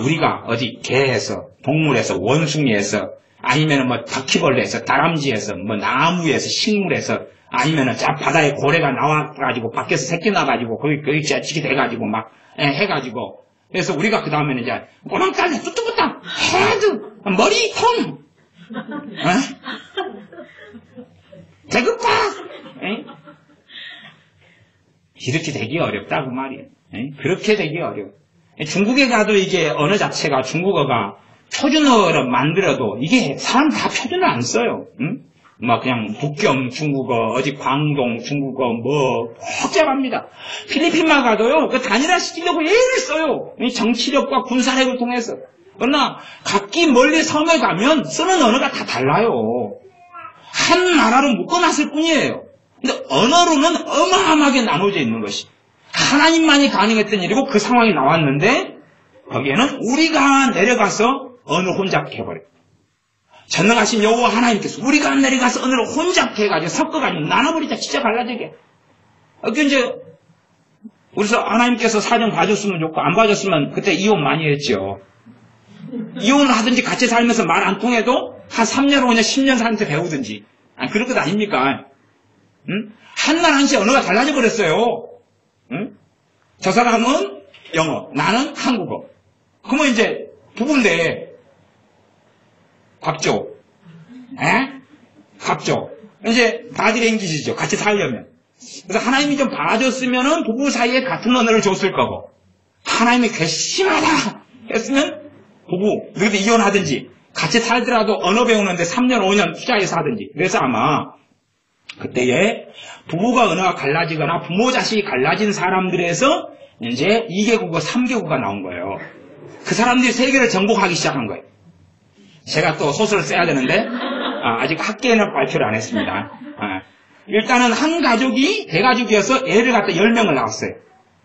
우리가 어디 개에서 동물에서 원숭이에서 아니면은 뭐 바퀴벌레에서 다람쥐에서 뭐 나무에서 식물에서 아니면은 바다에 고래가 나와가지고 밖에서 새끼 나가지고 거기 지게 돼가지고 막 해가지고 그래서 우리가 그 다음에는 이제 꼬랑깔래 뚜뚜부땅 헤드 머리통 대급박 이렇게 되기 어렵다 그 말이에요. 그렇게 되기 어려워. 중국에 가도 이게 언어 자체가 중국어가 표준어를 만들어도 이게 사람 다 표준어 안 써요. 막 그냥 북경 중국어, 어디 광동 중국어 뭐 복잡합니다. 필리핀만 가도요 그 단일화 시키려고 애를 써요. 정치력과 군사력을 통해서. 그러나 각기 멀리 섬에 가면 쓰는 언어가 다 달라요. 한 나라로 묶어놨을 뿐이에요. 근데 언어로는 어마어마하게 나눠져 있는 것이 하나님만이 가능했던 일이고 그 상황이 나왔는데 거기에는 우리가 내려가서 언어를 혼잡해버려요. 전능하신 여호와 하나님께서 우리가 내려가서 언어를 혼잡해가지고 섞어가지고 나눠버리자 진짜 갈라지게. 이제 그래서 하나님께서 사정 봐줬으면 좋고 안 봐줬으면 그때 이혼 많이 했죠. 이혼을 하든지 같이 살면서 말 안 통해도 한 3년, 5년, 10년 사는데 배우든지. 그럴 것 아닙니까? 한 날 한씩 언어가 달라져 버렸어요. 저 사람은 영어, 나는 한국어. 그러면 이제 부부인데 갑조, 갑조. 이제 바디랭귀지죠. 같이 살려면. 그래서 하나님이 좀 봐줬으면은 부부 사이에 같은 언어를 줬을 거고, 하나님이 괘씸하다 했으면 부부 너희들 이혼하든지 같이 살더라도 언어 배우는데 3년, 5년 투자해서 하든지. 그래서 아마 그때에 부부가 언어가 갈라지거나 부모 자식이 갈라진 사람들에서 이제 2개국어, 3개국어가 나온 거예요. 그 사람들이 세계를 정복하기 시작한 거예요. 제가 또 소설을 써야 되는데 아직 학계에는 발표를 안 했습니다. 일단은 한 가족이 대가족이어서 애를 갖다 10명을 낳았어요.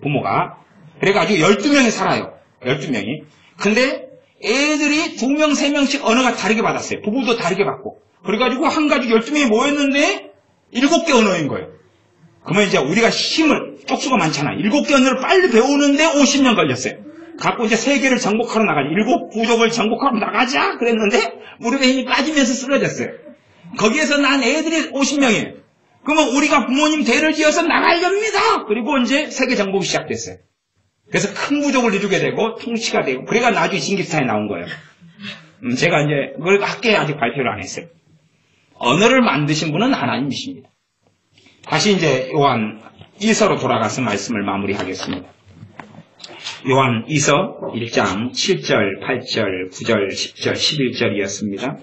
부모가. 그래가지고 12명이 살아요. 12명이. 근데 애들이 2명, 3명씩 언어가 다르게 받았어요. 부부도 다르게 받고. 그래가지고 한 가족 12명이 모였는데 7개 언어인 거예요. 그러면 이제 우리가 힘을, 쪽수가 많잖아. 7개 언어를 빨리 배우는데 50년 걸렸어요. 갖고 이제 세계를 정복하러 나가자. 7 부족을 정복하러 나가자. 그랬는데 무릎에 힘이 빠지면서 쓰러졌어요. 거기에서 난 애들이 50명이에요. 그러면 우리가 부모님 대를 지어서 나가렵니다. 그리고 이제 세계 정복이 시작됐어요. 그래서 큰 부족을 이루게 되고 통치가 되고 그래가 나중에 징기스칸이 나온 거예요. 제가 이제 그걸 학계에 아직 발표를 안 했어요. 언어를 만드신 분은 하나님이십니다. 다시 이제 요한 2서로 돌아가서 말씀을 마무리하겠습니다. 요한 2서 1장 7절, 8절, 9절, 10절, 11절이었습니다.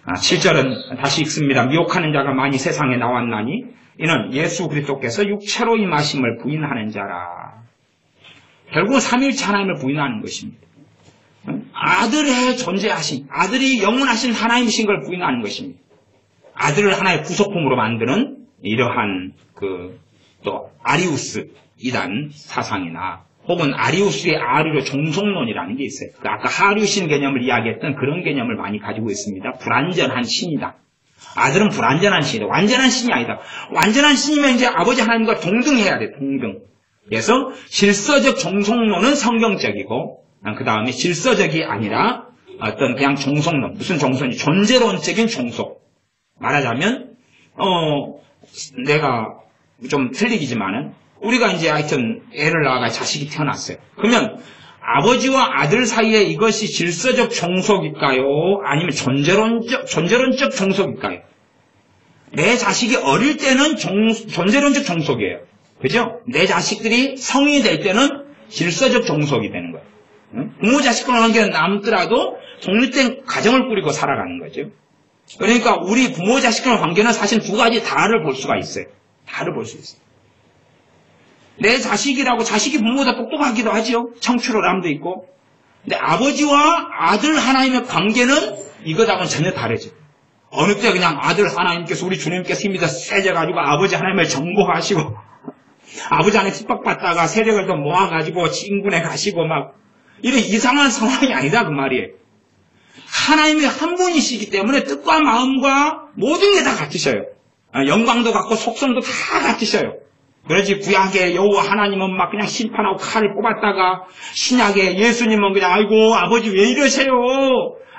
7절은 다시 읽습니다. 미혹하는 자가 많이 세상에 나왔나니 이는 예수 그리스도께서 육체로 임하심을 부인하는 자라. 결국 삼위일체 하나님을 부인하는 것입니다. 아들의 존재하신, 아들이 영원하신 하나님이신 걸 부인하는 것입니다. 아들을 하나의 부속품으로 만드는 이러한 또 아리우스 이단 사상이나 혹은 아리우스의 아리로 종속론이라는 게 있어요. 아까 하류신 개념을 이야기했던 그런 개념을 많이 가지고 있습니다. 불완전한 신이다. 아들은 불완전한 신이다. 완전한 신이 아니다. 완전한 신이면 이제 아버지 하나님과 동등해야 돼. 동등. 그래서 질서적 종속론은 성경적이고 그 다음에 질서적이 아니라 어떤 그냥 종속론. 무슨 종속이 존재론적인 종속. 말하자면 내가 좀 틀리기지만은 우리가 이제 하여튼 애를 낳아가 자식이 태어났어요. 그러면 아버지와 아들 사이에 이것이 질서적 종속일까요? 아니면 존재론적 종속일까요? 내 자식이 어릴 때는 존재론적 종속이에요. 그죠? 내 자식들이 성인이 될 때는 질서적 종속이 되는 거예요. 부모 자식과 관계는 남더라도 독립된 가정을 꾸리고 살아가는 거죠. 그러니까 우리 부모 자식과 관계는 사실 두 가지 다를 볼 수가 있어요. 다를 볼 수 있어요. 내 자식이라고 자식이 부모보다 똑똑하기도 하죠. 청출어람도 있고. 근데 아버지와 아들 하나님의 관계는 이거하고는 전혀 다르죠. 어느 때 그냥 아들 하나님께서 우리 주님께서 힘이 더 세져가지고 아버지 하나님을 정복하시고 아버지 하나님 핍박받다가 세력을 더 모아가지고 진군에 가시고 막 이런 이상한 상황이 아니다 그 말이에요. 하나님이 한 분이시기 때문에 뜻과 마음과 모든 게 다 같으셔요. 영광도 같고 속성도 다 같으셔요. 그러지 구약의 여호와 하나님은 막 그냥 심판하고 칼을 뽑았다가 신약의 예수님은 그냥 아이고 아버지 왜 이러세요?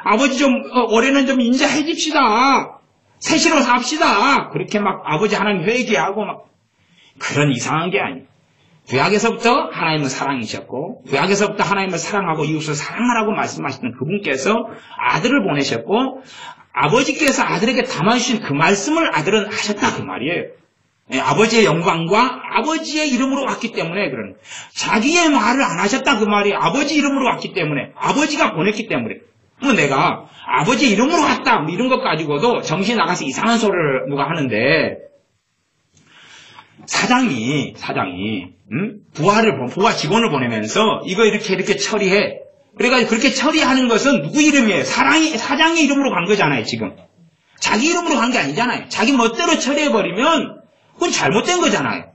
아버지 좀 올해는 좀 인자해 줍시다. 새시로 삽시다. 그렇게 막 아버지 하나님 회개하고 막 그런 이상한 게 아니에요. 구약에서부터 하나님은 사랑이셨고 구약에서부터 하나님을 사랑하고 이웃을 사랑하라고 말씀하시던 그분께서 아들을 보내셨고 아버지께서 아들에게 담아주신 그 말씀을 아들은 하셨다 그 말이에요. 아버지의 영광과 아버지의 이름으로 왔기 때문에 그런 자기의 말을 안 하셨다 그 말이 아버지 이름으로 왔기 때문에 아버지가 보냈기 때문에 내가 아버지 이름으로 왔다 뭐 이런 것 가지고도 정신 나가서 이상한 소리를 누가 하는데 사장이 부하 직원을 보내면서 이거 이렇게 처리해. 그래가지고 그렇게 처리하는 것은 누구 이름이에요? 사장의 이름으로 간 거잖아요 지금. 자기 이름으로 간 게 아니잖아요. 자기 멋대로 처리해버리면 그건 잘못된 거잖아요.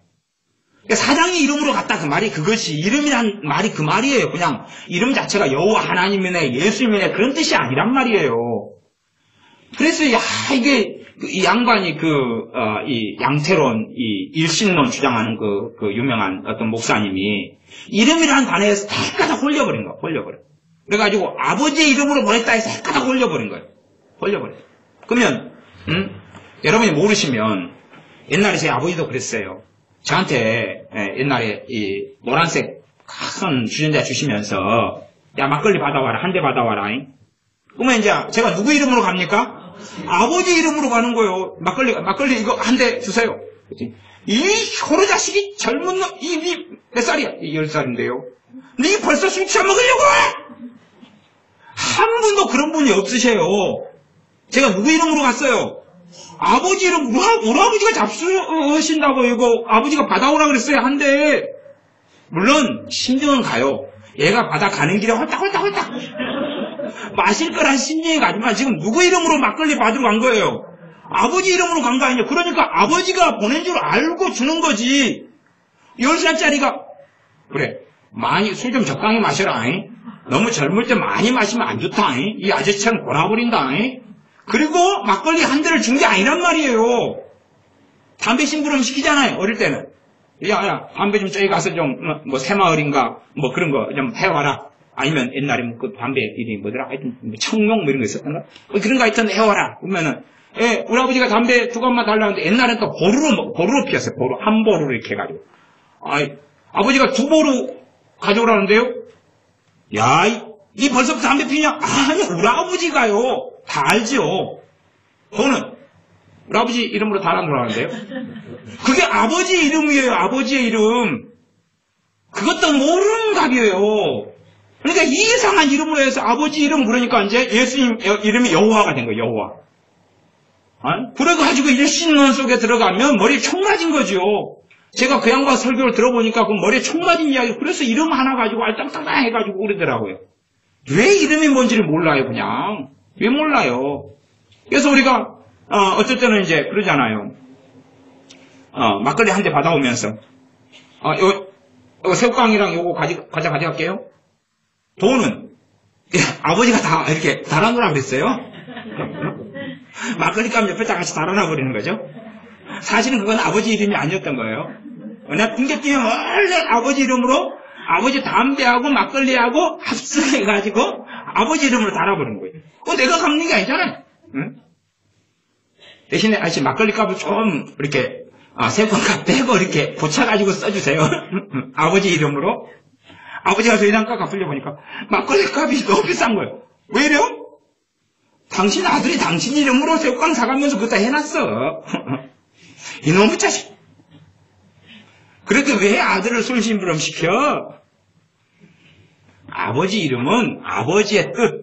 그러니까 사장의 이름으로 갔다 그 말이 그것이 이름이란 말이 그 말이에요. 그냥 이름 자체가 여호와 하나님이네 예수님이네 그런 뜻이 아니란 말이에요. 그래서 이게 이 양반이 이 양태론 이 일신론 주장하는 그 유명한 어떤 목사님이 이름이라는 단어에 헷가닥 홀려버린 거야. 홀려버려. 그래가지고 아버지의 이름으로 보냈다 해서 헷가닥 홀려버린 거예요. 홀려버려. 그러면 여러분이 모르시면 옛날에 제 아버지도 그랬어요. 저한테 옛날에 이 노란색 큰 주전자 주시면서 야 막걸리 받아와라 한 대 받아와라. 그러면 이제 제가 누구 이름으로 갑니까? 아버지 이름으로 가는 거예요. 막걸리 이거 한 대 주세요. 이 효로 자식이 젊은 놈 몇 살이야? 10살인데요. 근데 이 벌써 술 취해먹으려고 해! 한 분도 그런 분이 없으셔요. 제가 누구 이름으로 갔어요? 아버지 이름, 우리 아버지가 잡수신다고 이거 아버지가 받아오라 그랬어요. 한데 물론 심정은 가요. 얘가 받아가는 길에 헐딱헐딱 마실 거란 심정이 가지만 지금 누구 이름으로 막걸리 받으러 간 거예요? 아버지 이름으로 간 거 아니에요. 그러니까 아버지가 보낸 줄 알고 주는 거지. 10살짜리가 그래 많이 술 좀 적당히 마셔라. 너무 젊을 때 많이 마시면 안 좋다. 이 아저씨처럼 골아버린다. 그리고 막걸리 한 대를 준 게 아니란 말이에요. 담배 심부름 시키잖아요. 어릴 때는. 야, 담배 좀 저기 가서 좀, 새마을인가, 그런 거 좀 해와라. 아니면 옛날에 그 담배 이름이 뭐더라? 하여튼, 청룡 이런 거 있었던가? 그런 거 하여튼 해와라. 그러면은, 우리 아버지가 담배 두 갑만 달라는데 옛날엔 또 보루로 피웠어요. 한 보루로 이렇게 해가지고. 아버지가 두 보루 가져오라는데요? 야, 이 벌써부터 담배 피냐? 아니, 우리 아버지가요. 다 알죠. 그거는 우리 아버지 이름으로 달아놓으라는데요. 그게 아버지 이름이에요. 아버지의 이름. 그것도 모르는 답이에요. 그러니까 이상한 이름으로 해서 아버지 이름 그러니까 이제 예수님 이름이 여호와가 된 거예요. 여호와. 그래가지고 일신론 속에 들어가면 머리에 총 맞은 거죠. 제가 그 양반 설교를 들어보니까 그 머리에 총 맞은 이야기. 그래서 이름 하나 가지고 알짱땅땅 해가지고 그러더라고요. 왜 이름이 뭔지를 몰라요. 그냥. 왜 몰라요? 그래서 우리가 어쩔 때는 이제 그러잖아요. 막걸리 한 대 받아오면서, 요 새우깡이랑 요거 가져갈게요. 돈은, 아버지가 다 이렇게 달아놓으라 그랬어요. 막걸리 값 옆에다 같이 달아놔버리는 거죠. 사실은 그건 아버지 이름이 아니었던 거예요. 나 핑계 뛰면 원래 아버지 이름으로, 아버지 담배하고 막걸리하고 합성해가지고, 아버지 이름으로 달아버리는 거예요. 그거 내가 갚는 게 아니잖아요. 응? 대신에, 아저씨, 막걸리 값을 좀, 이렇게, 새우깡 빼고 이렇게 고쳐가지고 써주세요. 아버지 이름으로. 아버지가 저희 값 갚으려고 하니까, 막걸리 값이 너무 비싼 거예요. 왜 이래요? 당신 아들이 당신 이름으로 새우깡 사가면서 그거 다 해놨어. 이놈의 자식. 그렇게 왜 아들을 술심부름 시켜? 아버지 이름은 아버지의 뜻,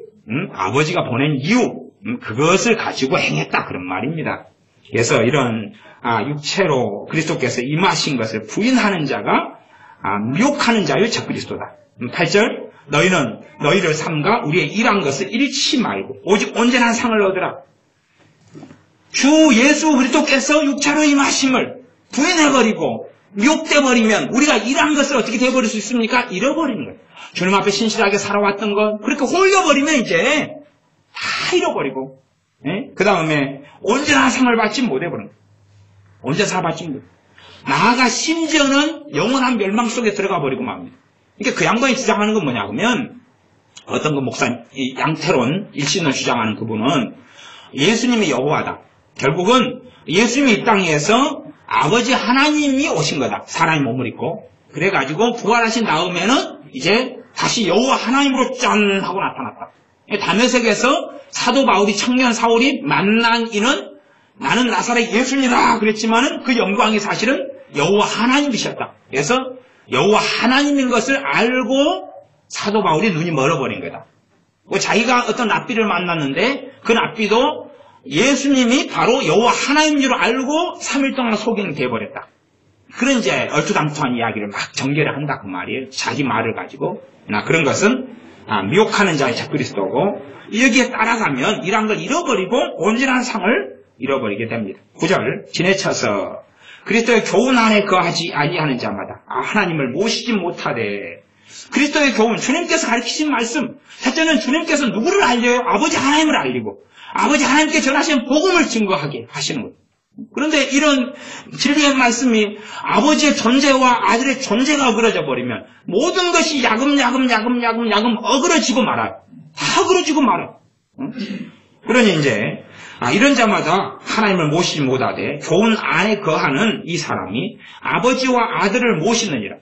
아버지가 보낸 이유, 그것을 가지고 행했다 그런 말입니다. 그래서 이런 육체로 그리스도께서 임하신 것을 부인하는 자가 미혹하는 자요 적그리스도다. 8절 너희는 너희를 삼가 우리의 일한 것을 잃지 말고 오직 온전한 상을 얻으라. 주 예수 그리스도께서 육체로 임하심을 부인해버리고 미혹돼버리면 우리가 일한 것을 어떻게 돼버릴 수 있습니까? 잃어버리는 거예요. 주님 앞에 신실하게 살아왔던 것 그렇게 홀려버리면 이제 다 잃어버리고 그 다음에 온전한 상을 받지 못해버리는 거예요. 온전한 상을 받지 못해요. 나아가 심지어는 영원한 멸망 속에 들어가 버리고 맙니다. 그러니까 그 양반이 주장하는 건 뭐냐 하면 어떤 그 목사 양태론 일신을 주장하는 그분은 예수님이 여호와다. 결국은 예수님이 이 땅에서 아버지 하나님이 오신 거다. 사람의 몸을 입고 그래가지고 부활하신 다음에는 이제 다시 여호와 하나님으로 짠 하고 나타났다. 다메섹에서 사도 바울이 청년 사울이 만난 이는 나는 나사렛 예수님이다 그랬지만은 그 영광이 사실은 여호와 하나님이셨다. 그래서 여호와 하나님인 것을 알고 사도 바울이 눈이 멀어버린 거다. 자기가 어떤 랍비를 만났는데 그 랍비도 예수님이 바로 여호와 하나님인 줄 알고 3일 동안 소경이 되어버렸다. 그런 이제 얼토당토한 이야기를 막 전개를 한다 그 말이에요. 자기 말을 가지고. 그런 것은 미혹하는 자의 적그리스도고 여기에 따라가면 이런 걸 잃어버리고 온전한 상을 잃어버리게 됩니다. 9절 지내쳐서 그리스도의 교훈 안에 거하지 아니하는 자마다 하나님을 모시지 못하되. 그리스도의 교훈, 주님께서 가르치신 말씀. 첫째는 주님께서 누구를 알려요? 아버지 하나님을 알리고 아버지 하나님께 전하신 복음을 증거하게 하시는 거예요. 그런데 이런 진리의 말씀이 아버지의 존재와 아들의 존재가 어그러져 버리면 모든 것이 야금야금 어그러지고 말아요. 다 어그러지고 말아요. 그러니 이제 이런 자마다 하나님을 모시지 못하되 교훈 안에 거하는 이 사람이 아버지와 아들을 모시느니라.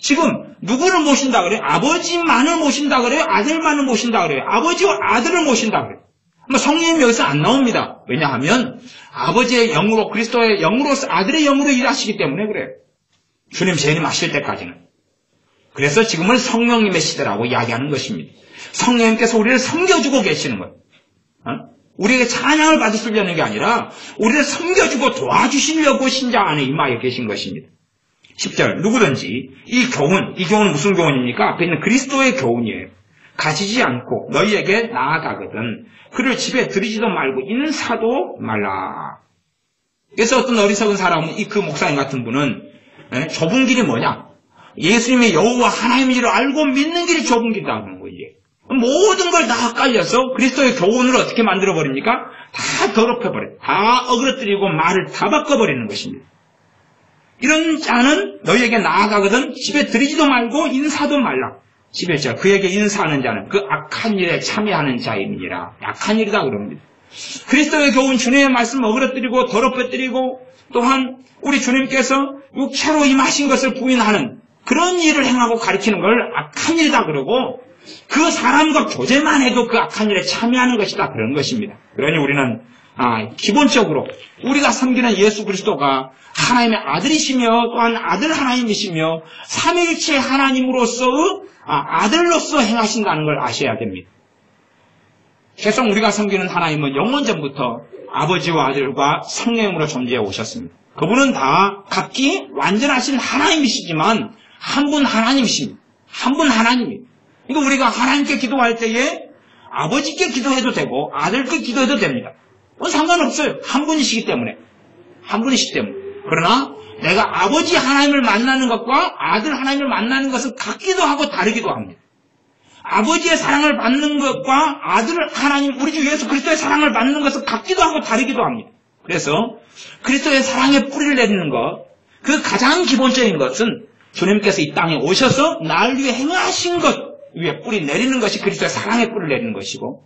지금 누구를 모신다 그래요? 아버지만을 모신다 그래요? 아들만을 모신다 그래요? 아버지와 아들을 모신다 그래요? 성령님이 여기서 안 나옵니다. 왜냐하면 아버지의 영으로 그리스도의 영으로서 아들의 영으로 일하시기 때문에 그래요. 주님 재림하실 때까지는. 그래서 지금은 성령님의 시대라고 이야기하는 것입니다. 성령님께서 우리를 섬겨주고 계시는 거예요. 우리에게 찬양을 받으시려는 게 아니라 우리를 섬겨주고 도와주시려고 신자 안에 임하여 계신 것입니다. 10절 누구든지 이 교훈은 무슨 교훈입니까? 앞에 있는 그리스도의 교훈이에요. 가지지 않고 너희에게 나아가거든 그를 집에 들이지도 말고 인사도 말라. 그래서 어떤 어리석은 사람은 그 목사님 같은 분은 좁은 길이 뭐냐? 예수님의 여호와 하나님인 줄 알고 믿는 길이 좁은 길이다 하는 거예요. 모든 걸 다 헷갈려서 그리스도의 교훈을 어떻게 만들어버립니까? 다 더럽혀버려요. 다 어그러뜨리고 말을 다 바꿔버리는 것입니다. 이런 자는 너희에게 나아가거든 집에 들이지도 말고 인사도 말라. 11절 그에게 인사하는 자는 그 악한 일에 참여하는 자임이니라. 악한 일이다 그럽니다. 그리스도의 교훈 주님의 말씀 어그러뜨리고 더럽혀뜨리고 또한 우리 주님께서 육체로 임하신 것을 부인하는 그런 일을 행하고 가리키는 걸 악한 일이다 그러고 그 사람과 교제만 해도 그 악한 일에 참여하는 것이다 그런 것입니다. 그러니 우리는 기본적으로 우리가 섬기는 예수 그리스도가 하나님의 아들이시며 또한 아들 하나님이시며 삼위일체 하나님으로서 아들로서 행하신다는 걸 아셔야 됩니다. 계속 우리가 섬기는 하나님은 영원전부터 아버지와 아들과 성령으로 존재해 오셨습니다. 그분은 다 각기 완전하신 하나님이시지만 한 분 하나님이십니다. 한 분 하나님이에요. 그러니까 우리가 하나님께 기도할 때에 아버지께 기도해도 되고 아들께 기도해도 됩니다. 상관없어요. 한 분이시기 때문에. 한 분이시기 때문에. 그러나 내가 아버지 하나님을 만나는 것과 아들 하나님을 만나는 것은 같기도 하고 다르기도 합니다. 아버지의 사랑을 받는 것과 아들 하나님 우리 주 예수 그리스도의 사랑을 받는 것은 같기도 하고 다르기도 합니다. 그래서 그리스도의 사랑의 뿌리를 내리는 것, 그 가장 기본적인 것은 주님께서 이 땅에 오셔서 날 위해 행하신 것 위에 뿌리 내리는 것이 그리스도의 사랑의 뿌리를 내리는 것이고,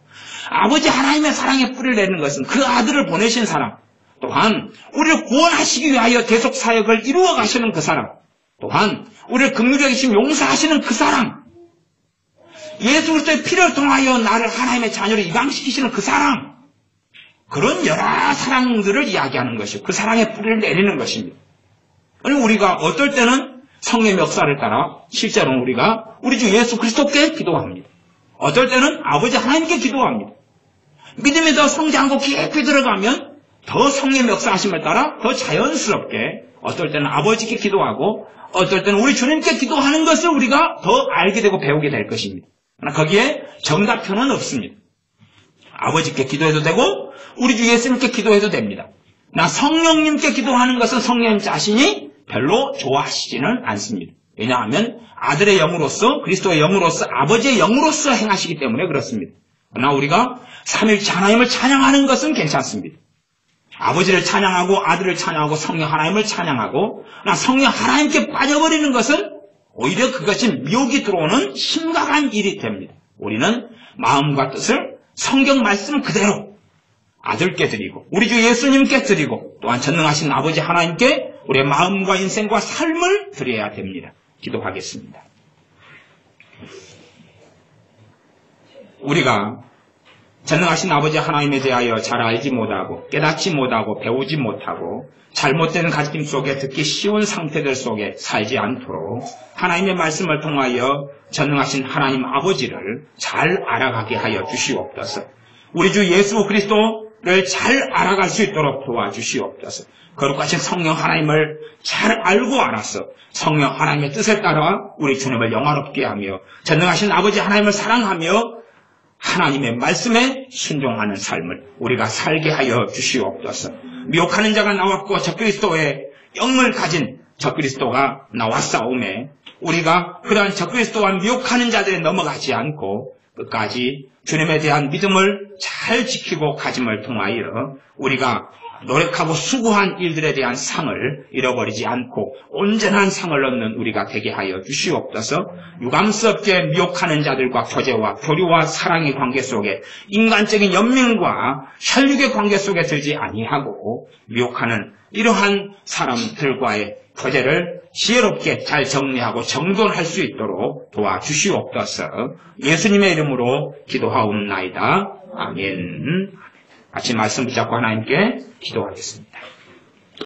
아버지 하나님의 사랑의 뿌리를 내리는 것은 그 아들을 보내신 사랑, 또한 우리를 구원하시기 위하여 계속 사역을 이루어 가시는 그 사랑, 또한 우리를 긍휼히 여기시며 용서하시는 그 사랑, 예수 그리스도의 피를 통하여 나를 하나님의 자녀로 입양시키시는 그 사랑, 그런 여러 사랑들을 이야기하는 것이고 그 사랑의 뿌리를 내리는 것입니다. 아니 우리가 어떨 때는 성령의 역사를 따라 실제로는 우리가 우리 주 예수 그리스도께 기도합니다. 어떨 때는 아버지 하나님께 기도합니다. 믿음이 더 성장하고 깊이 들어가면 더 성령의 역사하심을 따라 더 자연스럽게 어떨 때는 아버지께 기도하고 어떨 때는 우리 주님께 기도하는 것을 우리가 더 알게 되고 배우게 될 것입니다. 그러나 거기에 정답표는 없습니다. 아버지께 기도해도 되고 우리 주 예수님께 기도해도 됩니다. 나 성령님께 기도하는 것은 성령 자신이 별로 좋아하시지는 않습니다. 왜냐하면 아들의 영으로서 그리스도의 영으로서 아버지의 영으로서 행하시기 때문에 그렇습니다. 그러나 우리가 삼위일체 하나님을 찬양하는 것은 괜찮습니다. 아버지를 찬양하고 아들을 찬양하고 성령 하나님을 찬양하고 나 성령 하나님께 빠져버리는 것은 오히려 그것이 미혹이 들어오는 심각한 일이 됩니다. 우리는 마음과 뜻을 성경 말씀 그대로 아들께 드리고 우리 주 예수님께 드리고 또한 전능하신 아버지 하나님께 우리의 마음과 인생과 삶을 드려야 됩니다. 기도하겠습니다. 우리가 전능하신 아버지 하나님에 대하여 잘 알지 못하고 깨닫지 못하고 배우지 못하고 잘못된 가르침 속에 듣기 쉬운 상태들 속에 살지 않도록 하나님의 말씀을 통하여 전능하신 하나님 아버지를 잘 알아가게 하여 주시옵소서. 우리 주 예수 그리스도를 잘 알아갈 수 있도록 도와주시옵소서. 거룩하신 성령 하나님을 잘 알고 알아서 성령 하나님의 뜻에 따라 우리 주님을 영화롭게 하며 전능하신 아버지 하나님을 사랑하며 하나님의 말씀에 순종하는 삶을 우리가 살게 하여 주시옵소서. 미혹하는 자가 나왔고 적그리스도의 영을 가진 적그리스도가 나왔사오매 우리가 그러한 적그리스도와 미혹하는 자들에 넘어가지 않고 끝까지 주님에 대한 믿음을 잘 지키고 가짐을 통하여 우리가 노력하고 수고한 일들에 대한 상을 잃어버리지 않고 온전한 상을 얻는 우리가 되게 하여 주시옵소서. 유감스럽게 미혹하는 자들과 교제와 교류와 사랑의 관계 속에 인간적인 연민과 혈육의 관계 속에 들지 아니하고 미혹하는 이러한 사람들과의 교제를 지혜롭게 잘 정리하고 정돈할 수 있도록 도와주시옵소서. 예수님의 이름으로 기도하옵나이다. 아멘. 같이 말씀 붙잡고 하나님께 기도하겠습니다.